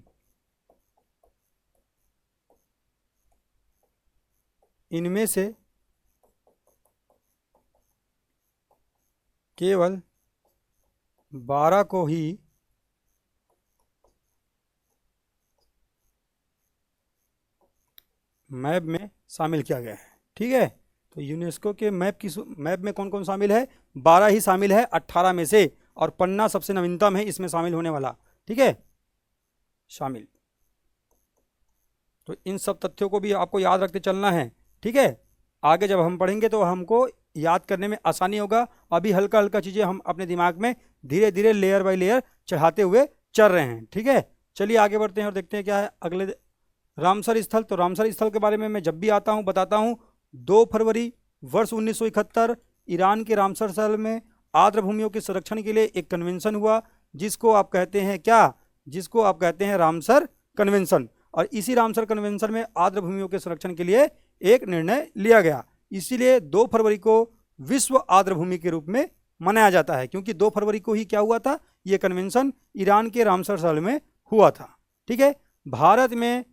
इनमें से केवल 12 को ही मैप में शामिल किया गया है। ठीक है, तो यूनेस्को के मैप में कौन कौन शामिल है, 12 ही शामिल है 18 में से, और पन्ना सबसे नवीनतम है इसमें शामिल होने वाला। ठीक है, शामिल। तो इन सब तथ्यों को भी आपको याद रखते चलना है। ठीक है, आगे जब हम पढ़ेंगे तो हमको याद करने में आसानी होगा। अभी हल्का हल्का चीज़ें हम अपने दिमाग में धीरे धीरे लेयर बाय लेयर चढ़ाते हुए चल रहे हैं। ठीक है, चलिए आगे बढ़ते हैं और देखते हैं क्या है अगले। रामसर स्थल, तो रामसर स्थल के बारे में मैं जब भी आता हूँ बताता हूँ। 2 फरवरी वर्ष 1971 ईरान के रामसर स्थल में आर्द्र भूमियों के संरक्षण के लिए एक कन्वेंशन हुआ, जिसको आप कहते हैं क्या, जिसको आप कहते हैं रामसर कन्वेंशन। और इसी रामसर कन्वेंशन में आर्द्र भूमियों के संरक्षण के लिए एक निर्णय लिया गया। इसीलिए 2 फरवरी को विश्व आर्द्र भूमि के रूप में मनाया जाता है, क्योंकि 2 फरवरी को ही क्या हुआ था, ये कन्वेंशन ईरान के रामसर स्थल में हुआ था। ठीक है, भारत में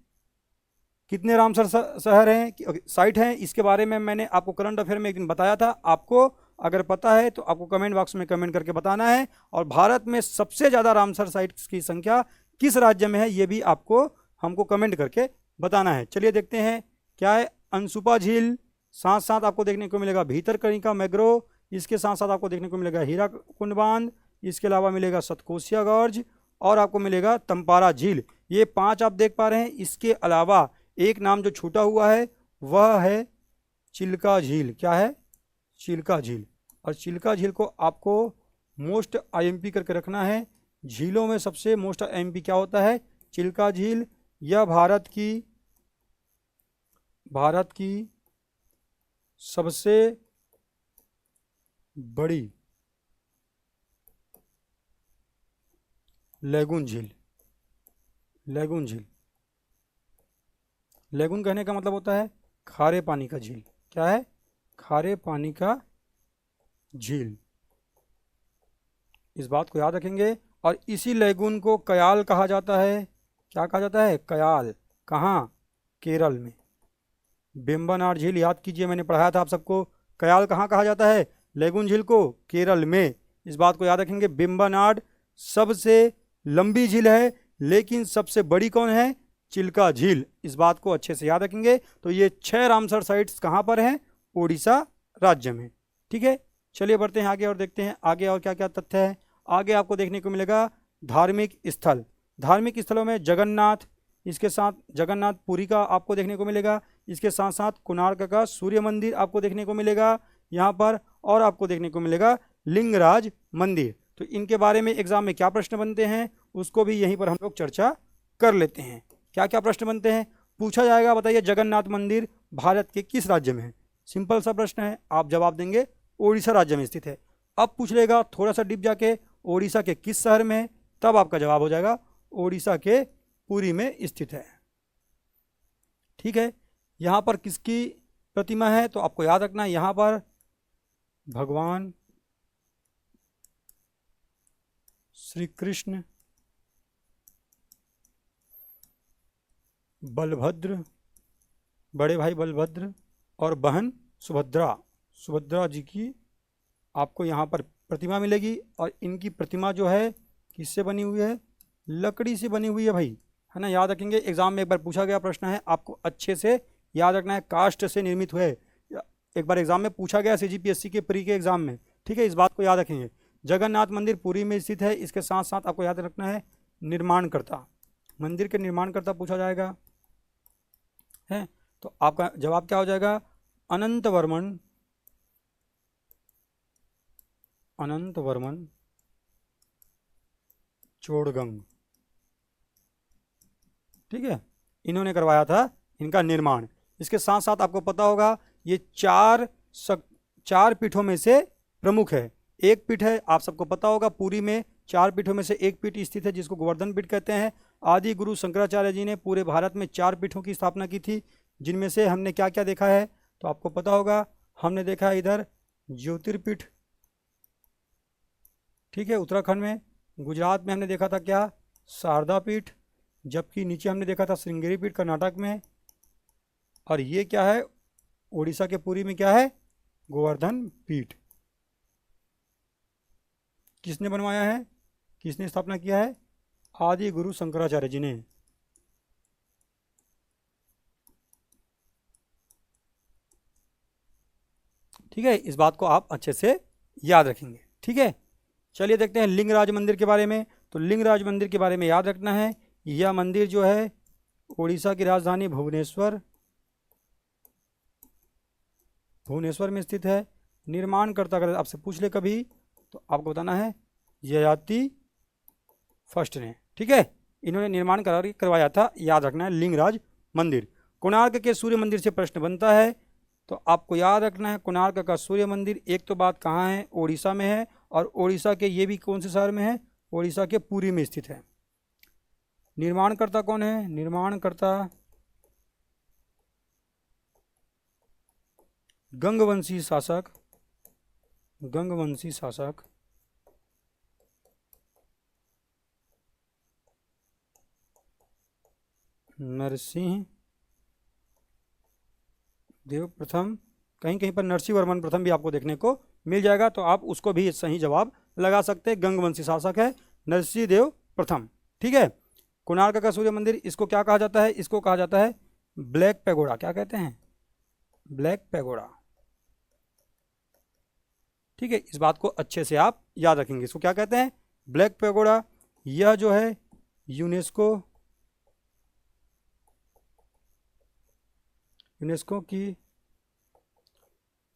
कितने रामसर शहर हैं, साइट हैं, इसके बारे में मैंने आपको करंट अफेयर में एक दिन बताया था। आपको अगर पता है तो आपको कमेंट बॉक्स में कमेंट करके बताना है। और भारत में सबसे ज़्यादा रामसर साइट्स की संख्या किस राज्य में है, ये भी आपको हमको कमेंट करके बताना है। चलिए देखते हैं क्या है। अनसुपा झील, साथ साथ आपको देखने को मिलेगा भीतरकनिका मैग्रोव, इसके साथ साथ आपको देखने को मिलेगा हीराकुंड बांध, इसके अलावा मिलेगा सतकोसिया गॉर्ज, और आपको मिलेगा तंपारा झील। ये 5 आप देख पा रहे हैं। इसके अलावा एक नाम जो छूटा हुआ है वह है चिल्का झील। क्या है, चिल्का झील। और चिल्का झील को आपको मोस्ट आईएमपी करके रखना है। झीलों में सबसे मोस्ट आईएमपी क्या होता है, चिल्का झील। यह भारत की सबसे बड़ी लैगून झील। लैगून कहने का मतलब होता है खारे पानी का झील। क्या है, खारे पानी का झील, इस बात को याद रखेंगे। और इसी लैगून को कयाल कहा जाता है। क्या कहा जाता है, कयाल। कहाँ, केरल में। वेम्बनाड झील याद कीजिए, मैंने पढ़ाया था आप सबको। कयाल कहाँ कहा जाता है, लैगून झील को, केरल में। इस बात को याद रखेंगे। वेम्बनाड सबसे लंबी झील है, लेकिन सबसे बड़ी कौन है, चिल्का झील। इस बात को अच्छे से याद रखेंगे। तो ये 6 रामसर साइट्स कहाँ पर हैं, उड़ीसा राज्य में। ठीक है, चलिए बढ़ते हैं आगे और देखते हैं आगे और क्या क्या तथ्य है। आगे आपको देखने को मिलेगा धार्मिक स्थल। धार्मिक स्थलों में जगन्नाथ, इसके साथ जगन्नाथ पुरी का आपको देखने को मिलेगा। इसके साथ साथ कोणार्क का सूर्य मंदिर आपको देखने को मिलेगा यहाँ पर, और आपको देखने को मिलेगा लिंगराज मंदिर। तो इनके बारे में एग्जाम में क्या प्रश्न बनते हैं उसको भी यहीं पर हम लोग चर्चा कर लेते हैं। क्या क्या प्रश्न बनते हैं, पूछा जाएगा बताइए जगन्नाथ मंदिर भारत के किस राज्य में है। सिंपल सा प्रश्न है, आप जवाब देंगे उड़ीसा राज्य में स्थित है। अब पूछ लेगा थोड़ा सा डीप जाके उड़ीसा के किस शहर में है, तब आपका जवाब हो जाएगा उड़ीसा के पुरी में स्थित है। ठीक है, यहाँ पर किसकी प्रतिमा है, तो आपको याद रखना है यहाँ पर भगवान श्री कृष्ण, बलभद्र, बड़े भाई बलभद्र और बहन सुभद्रा जी की आपको यहाँ पर प्रतिमा मिलेगी। और इनकी प्रतिमा जो है किससे बनी हुई है, लकड़ी से बनी हुई है भाई, है ना। याद रखेंगे, एग्जाम में एक बार पूछा गया प्रश्न है, आपको अच्छे से याद रखना है, काष्ठ से निर्मित हुए। एक बार एग्जाम में पूछा गया सीजीपीएससी के प्री के एग्जाम में। ठीक है, इस बात को याद रखेंगे। जगन्नाथ मंदिर पुरी में स्थित है। इसके साथ साथ आपको याद रखना है निर्माणकर्ता, मंदिर के निर्माणकर्ता पूछा जाएगा है। तो आपका जवाब क्या हो जाएगा, अनंत वर्मन चोड़गंग। ठीक है, इन्होंने करवाया था इनका निर्माण। इसके साथ साथ आपको पता होगा ये चार पीठों में से प्रमुख है। एक पीठ है, आप सबको पता होगा, पुरी में 4 पीठों में से एक पीठ स्थित है जिसको गोवर्धन पीठ कहते हैं। आदि गुरु शंकराचार्य जी ने पूरे भारत में 4 पीठों की स्थापना की थी, जिनमें से हमने क्या क्या देखा है तो आपको पता होगा। हमने देखा है इधर ज्योतिर्पीठ, ठीक है, उत्तराखंड में। गुजरात में हमने देखा था क्या, शारदा पीठ। जबकि नीचे हमने देखा था श्रृंगेरी पीठ कर्नाटक में। और ये क्या है, उड़ीसा के पुरी में क्या है, गोवर्धन पीठ। किसने बनवाया है, किसने स्थापना किया है, आदि गुरु शंकराचार्य जी ने। ठीक है, इस बात को आप अच्छे से याद रखेंगे। ठीक है, चलिए देखते हैं लिंगराज मंदिर के बारे में। तो लिंगराज मंदिर के बारे में याद रखना है, यह मंदिर जो है उड़ीसा की राजधानी भुवनेश्वर में स्थित है। निर्माणकर्ता अगर आपसे पूछ ले कभी तो आपको बताना है ययाति फर्स्ट ने। ठीक है, इन्होंने निर्माण करवाया था, याद रखना है लिंगराज मंदिर। कोणार्क के सूर्य मंदिर से प्रश्न बनता है, तो आपको याद रखना है कोणार्क का सूर्य मंदिर एक तो बात कहाँ है, ओडिशा में है। और ओडिशा के ये भी कौन से शहर में है, ओडिशा के पुरी में स्थित है। निर्माणकर्ता कौन है, निर्माणकर्ता गंगवंशी शासक नरसिंह देव प्रथम। कहीं कहीं पर नरसिंह वर्मन प्रथम भी आपको देखने को मिल जाएगा, तो आप उसको भी सही जवाब लगा सकते हैं। गंगवंशी शासक है नरसिंह देव प्रथम। ठीक है, कोणार्क का सूर्य मंदिर, इसको क्या कहा जाता है, इसको कहा जाता है ब्लैक पैगोडा। क्या कहते हैं, ब्लैक पैगोडा। ठीक है, इस बात को अच्छे से आप याद रखेंगे, इसको क्या कहते हैं, ब्लैक पैगोडा। यह जो है यूनेस्को की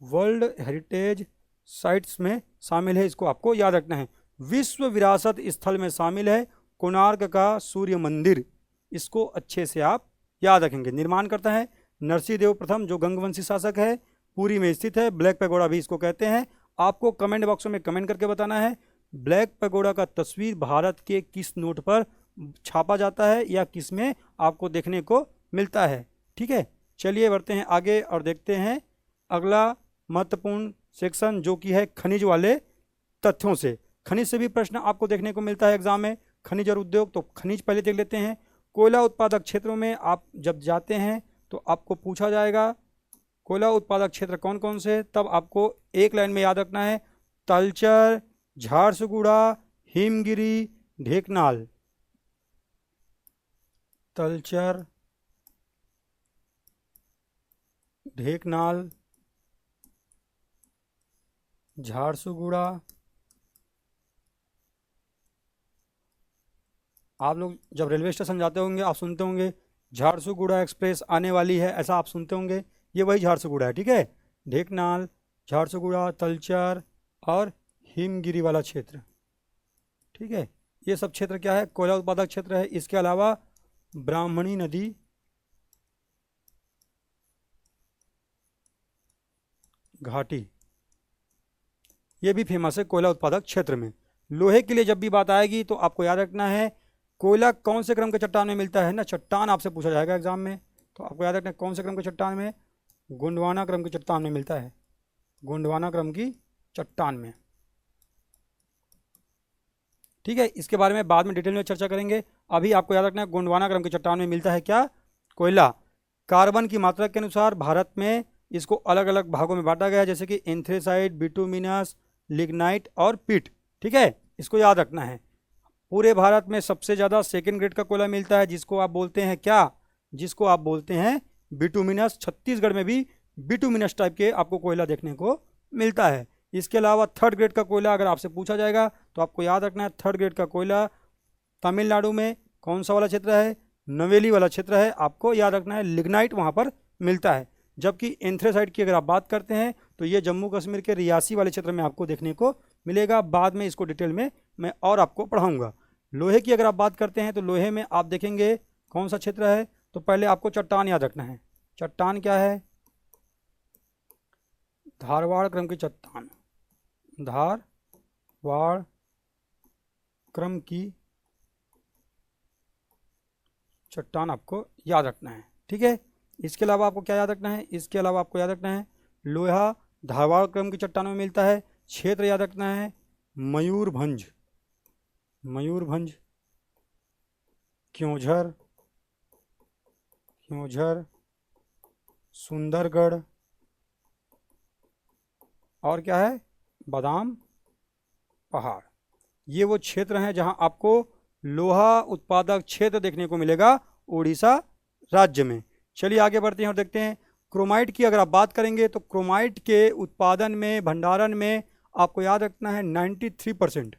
वर्ल्ड हेरिटेज साइट्स में शामिल है, इसको आपको याद रखना है। विश्व विरासत स्थल में शामिल है कोणार्क का सूर्य मंदिर, इसको अच्छे से आप याद रखेंगे। निर्माण करता है नरसिंह देव प्रथम, जो गंगवंशी शासक है, पुरी में स्थित है। ब्लैक पैगोडा भी इसको कहते हैं। आपको कमेंट बॉक्स में कमेंट करके बताना है ब्लैक पैगोडा का तस्वीर भारत के किस नोट पर छापा जाता है या किस में आपको देखने को मिलता है। ठीक है, चलिए बढ़ते हैं आगे और देखते हैं अगला महत्वपूर्ण सेक्शन, जो कि है खनिज वाले तथ्यों से। खनिज से भी प्रश्न आपको देखने को मिलता है एग्जाम में, खनिज और उद्योग। तो खनिज पहले देख लेते हैं। कोयला उत्पादक क्षेत्रों में आप जब जाते हैं तो आपको पूछा जाएगा कोयला उत्पादक क्षेत्र कौन कौन से, तब आपको एक लाइन में याद रखना है तलचर, झारसुगुड़ा, हिमगिरी, ढेकनाल। तलचर, ढेकनाल, झारसुगुड़ा। आप लोग जब रेलवे स्टेशन जाते होंगे आप सुनते होंगे झारसुगुड़ा एक्सप्रेस आने वाली है, ऐसा आप सुनते होंगे, ये वही झारसुगुड़ा है। ठीक है, ढेकनाल, झारसुगुड़ा, तलचर और हिमगिरी वाला क्षेत्र। ठीक है, ये सब क्षेत्र क्या है, कोयला उत्पादक क्षेत्र है। इसके अलावा ब्राह्मणी नदी, घाटी, ये भी फेमस है कोयला उत्पादक क्षेत्र में। लोहे के लिए जब भी बात आएगी तो आपको याद रखना है कोयला कौन से क्रम के चट्टान में मिलता है ना, चट्टान आपसे पूछा जाएगा एग्जाम में, तो आपको याद रखना है कौन से क्रम के चट्टान में, गोंडवाना क्रम की चट्टान में मिलता है, गोंडवाना क्रम की चट्टान में। ठीक है, इसके बारे में बाद में डिटेल में चर्चा करेंगे। अभी आपको याद रखना है गोंडवाना क्रम की चट्टान में मिलता है क्या, कोयला। कार्बन की मात्रा के अनुसार भारत में इसको अलग अलग भागों में बांटा गया है, जैसे कि एंथ्रेसाइट, बिटुमिनस, लिग्नाइट और पिट। ठीक है, इसको याद रखना है। पूरे भारत में सबसे ज़्यादा सेकेंड ग्रेड का कोयला मिलता है, जिसको आप बोलते हैं क्या, जिसको आप बोलते हैं बिटुमिनस। छत्तीसगढ़ में भी बिटुमिनस टाइप के आपको कोयला देखने को मिलता है। इसके अलावा थर्ड ग्रेड का कोयला अगर आपसे पूछा जाएगा तो आपको याद रखना है थर्ड ग्रेड का कोयला तमिलनाडु में कौन सा वाला क्षेत्र है, नवेली वाला क्षेत्र है, आपको याद रखना है लिग्नाइट वहाँ पर मिलता है। जबकि एंथ्रेसाइट की अगर आप बात करते हैं तो ये जम्मू कश्मीर के रियासी वाले क्षेत्र में आपको देखने को मिलेगा। बाद में इसको डिटेल में मैं और आपको पढ़ाऊँगा। लोहे की अगर आप बात करते हैं तो लोहे में आप देखेंगे कौन सा क्षेत्र है? तो पहले आपको चट्टान याद रखना है। चट्टान क्या है? धारवाड़ क्रम की चट्टान, धारवाड़ क्रम की चट्टान आपको याद रखना है। ठीक है, इसके अलावा आपको क्या याद रखना है? इसके अलावा आपको याद रखना है लोहा धारवाड़ क्रम की चट्टानों में मिलता है। क्षेत्र याद रखना है मयूरभंज, मयूरभंज, क्योंझर, क्योंझर, सुंदरगढ़, और क्या है? बादाम पहाड़। ये वो क्षेत्र हैं जहां आपको लोहा उत्पादक क्षेत्र देखने को मिलेगा उड़ीसा राज्य में। चलिए आगे बढ़ते हैं और देखते हैं क्रोमाइट की अगर आप बात करेंगे तो क्रोमाइट के उत्पादन में, भंडारण में आपको याद रखना है 93%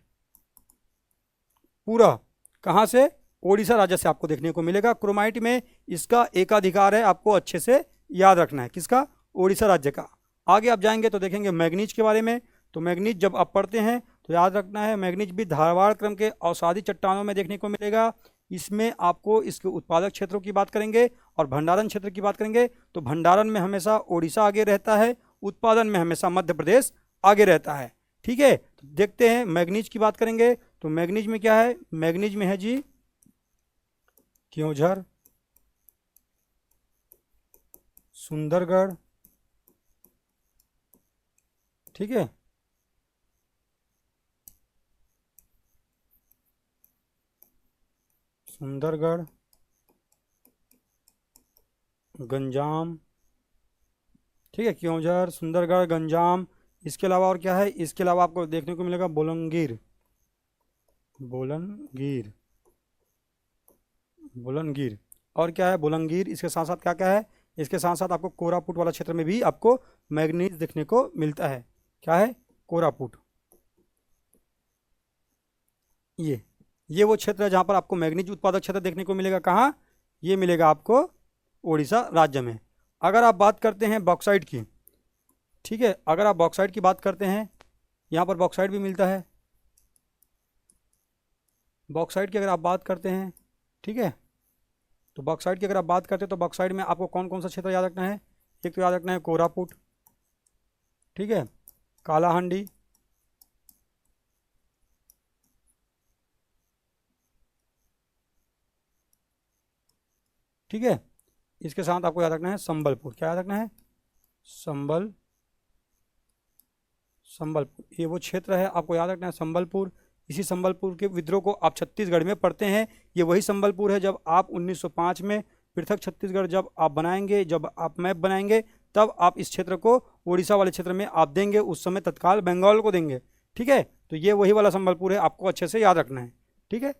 पूरा कहाँ से? ओडिशा राज्य से आपको देखने को मिलेगा क्रोमाइट में। इसका एकाधिकार है, आपको अच्छे से याद रखना है। किसका? ओडिशा राज्य का। आगे आप जाएंगे तो देखेंगे मैग्नीज के बारे में। तो मैग्नीज जब आप पढ़ते हैं तो याद रखना है मैग्नीज भी धारवाड़ क्रम के अवसादी चट्टानों में देखने को मिलेगा। इसमें आपको इसके उत्पादक क्षेत्रों की बात करेंगे और भंडारण क्षेत्र की बात करेंगे तो भंडारण में हमेशा ओडिशा आगे रहता है, उत्पादन में हमेशा मध्य प्रदेश आगे रहता है। ठीक है, तो देखते हैं मैग्नीज की बात करेंगे तो मैग्नीज में क्या है? मैग्नीज में है जी क्योंझर, सुंदरगढ़, ठीक है, सुंदरगढ़, गंजाम, ठीक है, क्योंझर, सुंदरगढ़, गंजाम। इसके अलावा और क्या है? इसके अलावा आपको देखने को मिलेगा बोलंगीर, बोलनगीर, बोलनगीर, और क्या है? बोलंगीर। इसके साथ साथ क्या क्या है? इसके साथ साथ आपको कोरापुट वाला क्षेत्र में भी आपको मैग्नीज देखने को मिलता है। क्या है? कोरापुट। ये वो क्षेत्र है जहां पर आपको मैग्नीज उत्पादक क्षेत्र देखने को मिलेगा। कहाँ? ये मिलेगा आपको ओडिशा राज्य में। अगर आप बात करते हैं बॉक्साइट की, ठीक है, अगर आप बॉक्साइट की बात करते हैं, यहाँ पर बॉक्साइट भी मिलता है। बॉक्साइट की अगर आप बात करते हैं, ठीक है, तो बॉक्साइट की अगर आप बात करते हैं तो बॉक्साइट में आपको कौन कौन सा क्षेत्र याद रखना है? एक तो याद रखना है कोरापुट, ठीक है, कालाहांडी, ठीक है, इसके साथ आपको याद रखना है संबलपुर। क्या याद रखना है? संबलपुर। ये वो क्षेत्र है, आपको याद रखना है संबलपुर। इसी संबलपुर के विद्रोह को आप छत्तीसगढ़ में पढ़ते हैं। ये वही संबलपुर है जब आप 1905 में पृथक छत्तीसगढ़ जब आप बनाएंगे, जब आप मैप बनाएंगे, तब आप इस क्षेत्र को उड़ीसा वाले क्षेत्र में आप देंगे। उस समय तत्काल बंगाल को देंगे। ठीक है, तो ये वही वाला संबलपुर है, आपको अच्छे से याद रखना है। ठीक है,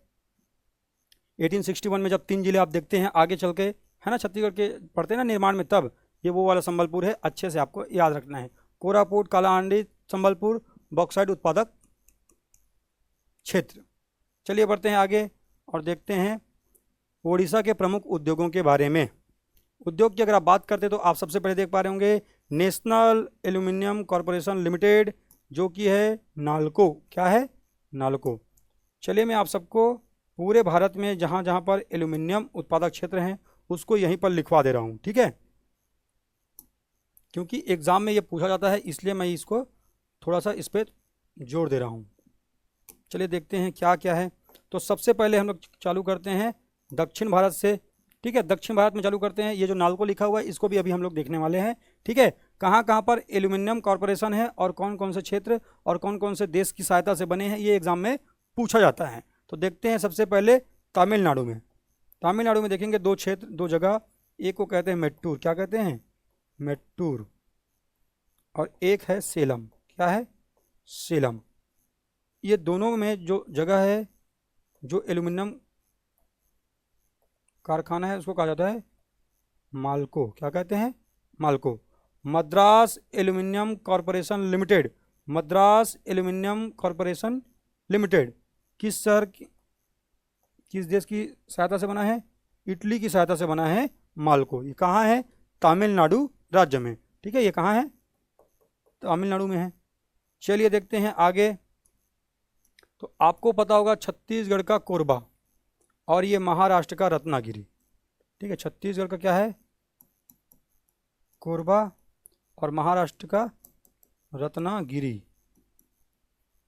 1861 में जब 3 जिले आप देखते हैं आगे चल के, है ना, छत्तीसगढ़ के पढ़ते हैं ना निर्माण में, तब ये वो वाला संबलपुर है, अच्छे से आपको याद रखना है। कोरापुट, कालाहांडी, संबलपुर, बॉक्साइट उत्पादक क्षेत्र। चलिए बढ़ते हैं आगे और देखते हैं ओडिशा के प्रमुख उद्योगों के बारे में। उद्योग की अगर आप बात करते हैं तो आप सबसे पहले देख पा रहे होंगे नेशनल एल्यूमिनियम कॉरपोरेशन लिमिटेड, जो कि है नालको। क्या है? नालको। चलिए मैं आप सबको पूरे भारत में जहाँ जहाँ पर एल्यूमिनियम उत्पादक क्षेत्र हैं उसको यहीं पर लिखवा दे रहा हूँ। ठीक है, क्योंकि एग्ज़ाम में ये पूछा जाता है, इसलिए मैं इसको थोड़ा सा इस पर जोर दे रहा हूँ। चलिए देखते हैं क्या क्या है। तो सबसे पहले हम लोग चालू करते हैं दक्षिण भारत से। ठीक है, दक्षिण भारत में चालू करते हैं। ये जो नालको लिखा हुआ है इसको भी अभी हम लोग देखने वाले हैं। ठीक है, कहाँ कहाँ पर एल्यूमिनियम कॉरपोरेशन है और कौन कौन से क्षेत्र और कौन कौन से देश की सहायता से बने हैं, ये एग्जाम में पूछा जाता है। तो देखते हैं सबसे पहले तमिलनाडु में। तमिलनाडु में देखेंगे 2 क्षेत्र, 2 जगह। एक को कहते हैं मेट्टूर। क्या कहते हैं? मेट्टूर। और एक है सेलम। क्या है? सेलम। ये दोनों में जो जगह है, जो एल्यूमिनियम कारखाना है, उसको कहा जाता है माल्को। क्या कहते हैं? MALCO. Madras aluminium corporation limited, Madras aluminium corporation limited किस शहर की, किस देश की सहायता से बना है? इटली की सहायता से बना है माल्को। ये कहाँ है? तमिलनाडु राज्य में। ठीक है, ये कहाँ है? तमिलनाडु में है। चलिए देखते हैं आगे। तो आपको पता होगा छत्तीसगढ़ का कोरबा और ये महाराष्ट्र का रत्नागिरी। ठीक है, छत्तीसगढ़ का क्या है, कोरबा, और महाराष्ट्र का रत्नागिरी।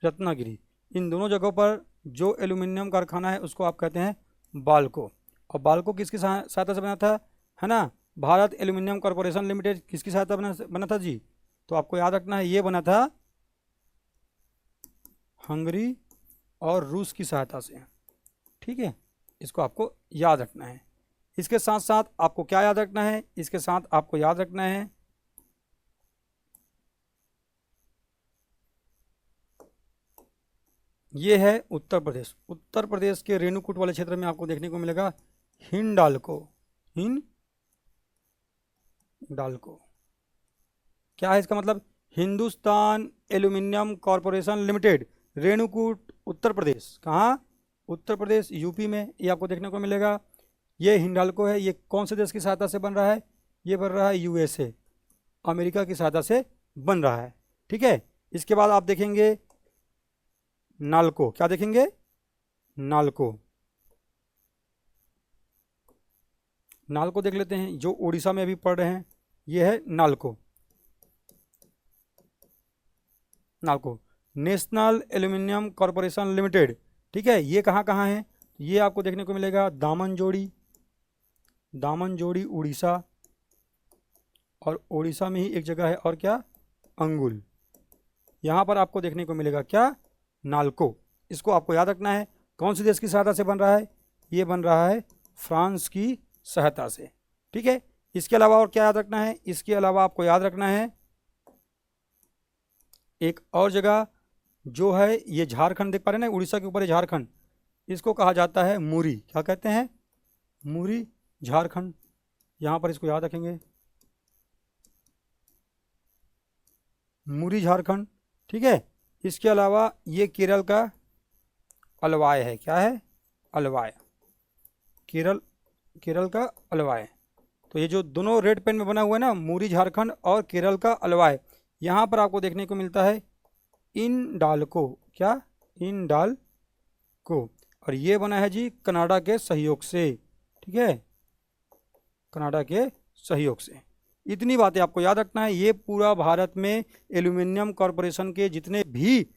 रत्नागिरी, इन दोनों जगहों पर जो एल्यूमिनियम कारखाना है उसको आप कहते हैं बाल्को। और बाल्को किसकी सहायता से बना था, है ना, भारत एल्यूमिनियम कॉरपोरेशन लिमिटेड किसकी सहायता बना था जी, तो आपको याद रखना है ये बना था हंगरी और रूस की सहायता से। ठीक है, इसको आपको याद रखना है। इसके साथ साथ आपको क्या याद रखना है, इसके साथ आपको याद रखना है ये है उत्तर प्रदेश। उत्तर प्रदेश के रेणुकूट वाले क्षेत्र में आपको देखने को मिलेगा हिंडाल्को। हिंडाल्को क्या है इसका मतलब, Hindustan aluminium corporation limited, Renukoot Uttar Pradesh. कहाँ, उत्तर प्रदेश यूपी में, ये आपको देखने को मिलेगा। ये हिंडाल्को है, ये कौन से देश की सहायता से बन रहा है, ये बन रहा है यूएसए, अमेरिका की सहायता से बन रहा है। ठीक है, इसके बाद आप देखेंगे नाल्को। क्या देखेंगे, नाल्को। नाल्को देख लेते हैं, जो उड़ीसा में अभी पढ़ रहे हैं, ये है NALCO. NALCO national aluminium corporation limited. ठीक है, ये कहाँ कहाँ है, ये आपको देखने को मिलेगा दामनजोड़ी, दामनजोड़ी उड़ीसा, और उड़ीसा में ही एक जगह है और क्या, अंगुल। यहाँ पर आपको देखने को मिलेगा क्या, नाल्को। इसको आपको याद रखना है। कौन से देश की सहायता से बन रहा है, ये बन रहा है फ्रांस की सहायता से। ठीक है, इसके अलावा और क्या याद रखना है, इसके अलावा आपको याद रखना है एक और जगह जो है, ये झारखंड देख पा रहे हैं ना, उड़ीसा के ऊपर है झारखंड, इसको कहा जाता है मुरी। क्या कहते हैं, मुरी, झारखंड। यहाँ पर इसको याद रखेंगे, मुरी, झारखंड। ठीक है, इसके अलावा ये केरल का अलवाय है। क्या है, अलवाय, केरल का अलवाय। तो ये जो दोनों रेड पेन में बना हुआ है ना, मुरी झारखंड और केरल का अलवाय, यहाँ पर आपको देखने को मिलता है इंडाल्को। क्या, इंडाल्को। और ये बना है जी कनाडा के सहयोग से। ठीक है, कनाडा के सहयोग से। इतनी बातें आपको याद रखना है। ये पूरा भारत में एल्यूमिनियम कॉरपोरेशन के जितने भी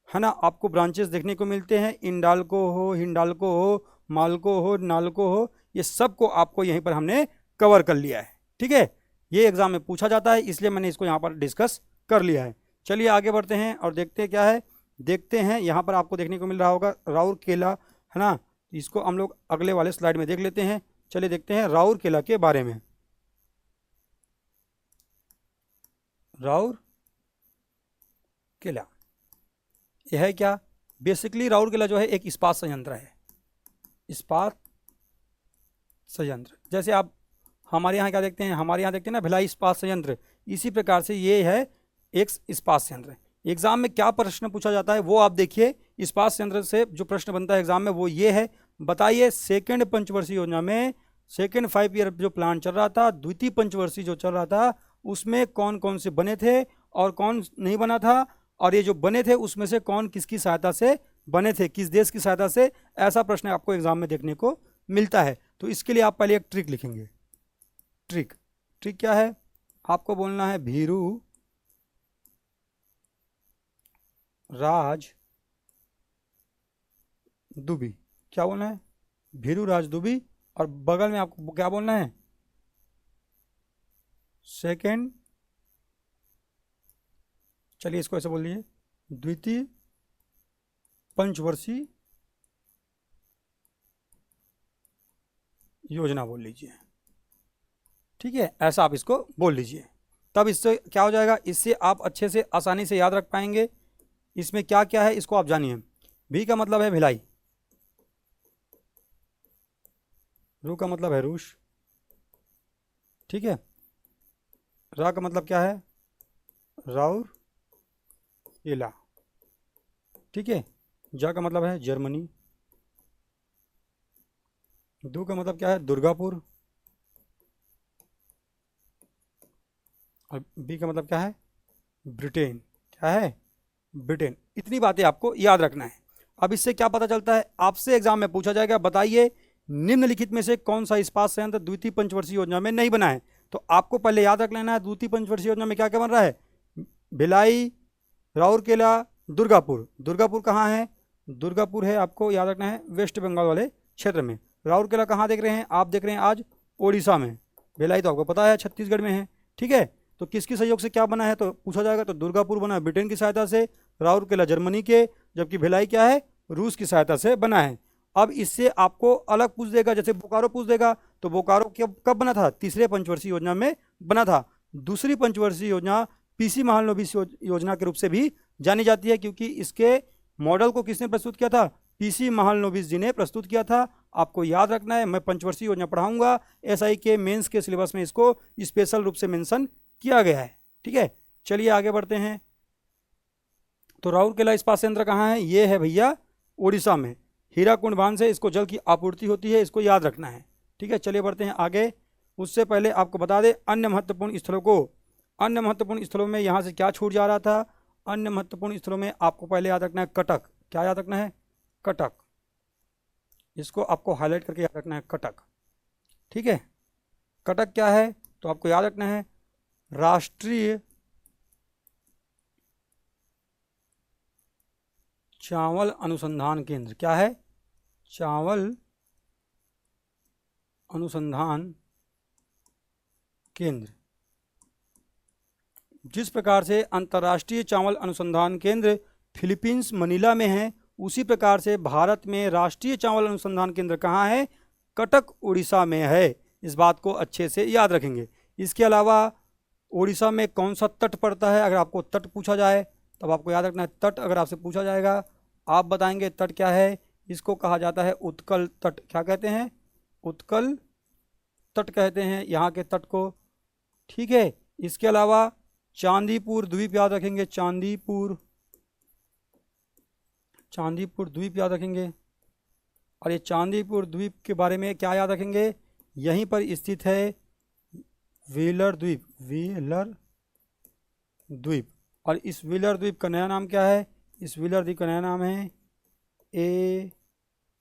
है ना आपको ब्रांचेस देखने को मिलते हैं, इंडाल्को हो, हिंडाल्को हो, माल्को हो, नाल्को हो, ये सब को आपको यहीं पर हमने कवर कर लिया है। ठीक है, ये एग्जाम में पूछा जाता है, इसलिए मैंने इसको यहाँ पर डिस्कस कर लिया है। चलिए आगे बढ़ते हैं और देखते हैं क्या है। देखते हैं यहाँ पर आपको देखने को मिल रहा होगा राउरकेला, है ना, इसको हम लोग अगले वाले स्लाइड में देख लेते हैं। चलिए देखते हैं राउरकेला के बारे में। राउरकेला यह है क्या, बेसिकली राउरकेला जो है एक इस्पात संयंत्र है। इस्पात संयंत्र, जैसे आप हमारे यहाँ क्या देखते हैं, हमारे यहाँ देखते हैं ना भिलाई इस्पात संयंत्र, इसी प्रकार से ये है एक इस्पात संयंत्र। एग्जाम में क्या प्रश्न पूछा जाता है वो आप देखिए। इस्पात संयंत्र से जो प्रश्न बनता है एग्जाम में वो ये है, बताइए सेकेंड पंचवर्षीय योजना में, सेकेंड 5 ईयर जो प्लान चल रहा था, द्वितीय पंचवर्षीय जो चल रहा था, उसमें कौन कौन से बने थे और कौन नहीं बना था, और ये जो बने थे उसमें से कौन किसकी सहायता से बने थे, किस देश की सहायता से, ऐसा प्रश्न आपको एग्जाम में देखने को मिलता है। तो इसके लिए आप पहले एक ट्रिक लिखेंगे। ट्रिक क्या है, आपको बोलना है भीरू राज दुबी। क्या बोलना है, भीरू राज दुबी, और बगल में आपको क्या बोलना है, सेकेंड, चलिए इसको ऐसे बोल दीजिए, द्वितीय पंचवर्षीय योजना बोल लीजिए। ठीक है, ऐसा आप इसको बोल लीजिए, तब इससे क्या हो जाएगा, इससे आप अच्छे से आसानी से याद रख पाएंगे। इसमें क्या क्या है इसको आप जानिए। भी का मतलब है भिलाई, रू का मतलब है रूस, ठीक है, रा का मतलब क्या है, राउरकेला, ठीक है, जा का मतलब है जर्मनी, दू का मतलब क्या है, दुर्गापुर, और बी का मतलब क्या है, ब्रिटेन। क्या है, ब्रिटेन। इतनी बातें आपको याद रखना है। अब इससे क्या पता चलता है, आपसे एग्जाम में पूछा जाएगा, बताइए निम्नलिखित में से कौन सा इस्पात संयंत्र द्वितीय पंचवर्षीय योजना में नहीं बना है? तो आपको पहले याद रख लेना है द्वितीय पंचवर्षीय योजना में क्या क्या बन रहा है। भिलाई, राउरकेला, दुर्गापुर। दुर्गापुर कहाँ है? दुर्गापुर है, आपको याद रखना है, वेस्ट बंगाल वाले क्षेत्र में। राउरकेला कहाँ देख रहे हैं आप? देख रहे हैं आज ओडिशा में। भिलाई तो आपको पता है छत्तीसगढ़ में है। ठीक है, तो किसके सहयोग से क्या बना है तो पूछा जाएगा, तो दुर्गापुर बना है ब्रिटेन की सहायता से, राउरकेला जर्मनी के, जबकि भिलाई क्या है? रूस की सहायता से बना है। अब इससे आपको अलग पूछ देगा, जैसे बोकारो पूछ देगा, तो बोकारो कब बना था? तीसरे पंचवर्षीय योजना में बना था। दूसरी पंचवर्षीय योजना पीसी महालनोबिस योजना के रूप से भी जानी जाती है, क्योंकि इसके मॉडल को किसने प्रस्तुत किया था? पीसी महालनोबिस जी ने प्रस्तुत किया था। आपको याद रखना है, मैं पंचवर्षीय योजना पढ़ाऊंगा, एसआई के मेंस के सिलेबस में इसको स्पेशल रूप से मेंशन किया गया है। ठीक है, चलिए आगे बढ़ते हैं। तो राउरकेला इस्पात संयंत्र कहाँ है? ये है भैया उड़ीसा में। हीराकुंड बांध से इसको जल की आपूर्ति होती है, इसको याद रखना है। ठीक है, चलिए बढ़ते हैं आगे। उससे पहले आपको बता दें अन्य महत्वपूर्ण स्थलों को। अन्य महत्वपूर्ण स्थलों में यहाँ से क्या छूट जा रहा था? अन्य महत्वपूर्ण स्थलों में आपको पहले याद रखना है कटक। क्या याद रखना है? कटक। इसको आपको हाईलाइट करके याद रखना है, कटक। ठीक है, कटक क्या है? तो आपको याद रखना है राष्ट्रीय चावल अनुसंधान केंद्र। क्या है? चावल अनुसंधान केंद्र। जिस प्रकार से अंतर्राष्ट्रीय चावल अनुसंधान केंद्र फिलीपींस मनीला में है, उसी प्रकार से भारत में राष्ट्रीय चावल अनुसंधान केंद्र कहाँ है? कटक उड़ीसा में है। इस बात को अच्छे से याद रखेंगे। इसके अलावा उड़ीसा में कौन सा तट पड़ता है? अगर आपको तट पूछा जाए तब आपको याद रखना है तट। अगर आपसे पूछा जाएगा आप बताएंगे तट क्या है? इसको कहा जाता है उत्कल तट। क्या कहते हैं? उत्कल तट कहते हैं यहाँ के तट को। ठीक है, इसके अलावा चांदीपुर द्वीप याद रखेंगे, चांदीपुर द्वीप याद रखेंगे। और ये चांदीपुर द्वीप के बारे में क्या याद रखेंगे? यहीं पर स्थित है व्हीलर द्वीप, व्हीलर द्वीप। और इस व्हीलर द्वीप का नया नाम क्या है? इस व्हीलर द्वीप का नया नाम है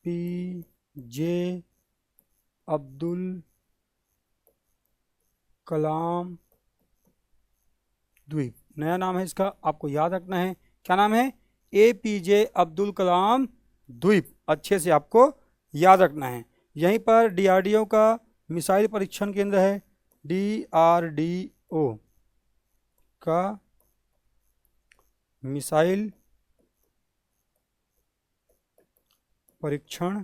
APJ अब्दुल कलाम द्वीप। नया नाम है इसका, आपको याद रखना है। क्या नाम है? APJ अब्दुल कलाम द्वीप। अच्छे से आपको याद रखना है। यहीं पर DRDO का मिसाइल परीक्षण केंद्र है, DRDO का मिसाइल परीक्षण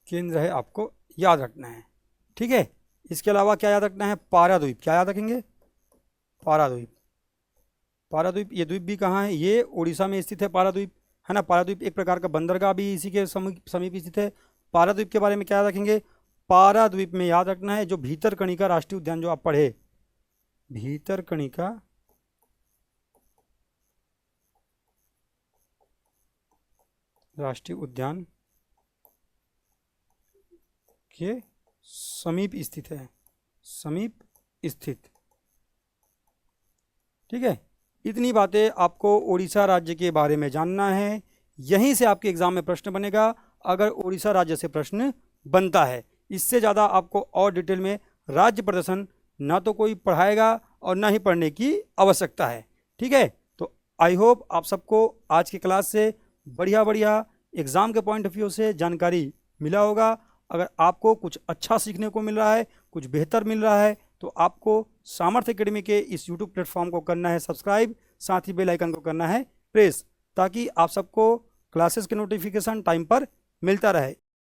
केंद्र है, आपको याद रखना है। ठीक है, इसके अलावा क्या याद रखना है? पाराद्वीप। क्या याद रखेंगे? पाराद्वीप। पाराद्वीप, ये द्वीप भी कहाँ है? ये उड़ीसा में स्थित है पाराद्वीप, है ना। पाराद्वीप एक प्रकार का बंदरगाह भी इसी के समीप स्थित है। पाराद्वीप के बारे में क्या याद रखेंगे? पाराद्वीप में याद रखना है जो भीतरकनिका राष्ट्रीय उद्यान जो आप पढ़े, भीतरकनिका राष्ट्रीय उद्यान के समीप स्थित है, समीप स्थित। ठीक है, इतनी बातें आपको उड़ीसा राज्य के बारे में जानना है। यहीं से आपके एग्जाम में प्रश्न बनेगा, अगर उड़ीसा राज्य से प्रश्न बनता है। इससे ज़्यादा आपको और डिटेल में राज्य प्रदर्शन ना तो कोई पढ़ाएगा और ना ही पढ़ने की आवश्यकता है। ठीक है, तो आई होप आप सबको आज की क्लास से बढ़िया एग्ज़ाम के पॉइंट ऑफ व्यू से जानकारी मिला होगा। अगर आपको कुछ अच्छा सीखने को मिल रहा है, कुछ बेहतर मिल रहा है, तो आपको सामर्थ्य एकेडमी के इस यूट्यूब प्लेटफॉर्म को करना है सब्सक्राइब, साथ ही बेल आइकन को करना है प्रेस, ताकि आप सबको क्लासेस के नोटिफिकेशन टाइम पर मिलता रहे।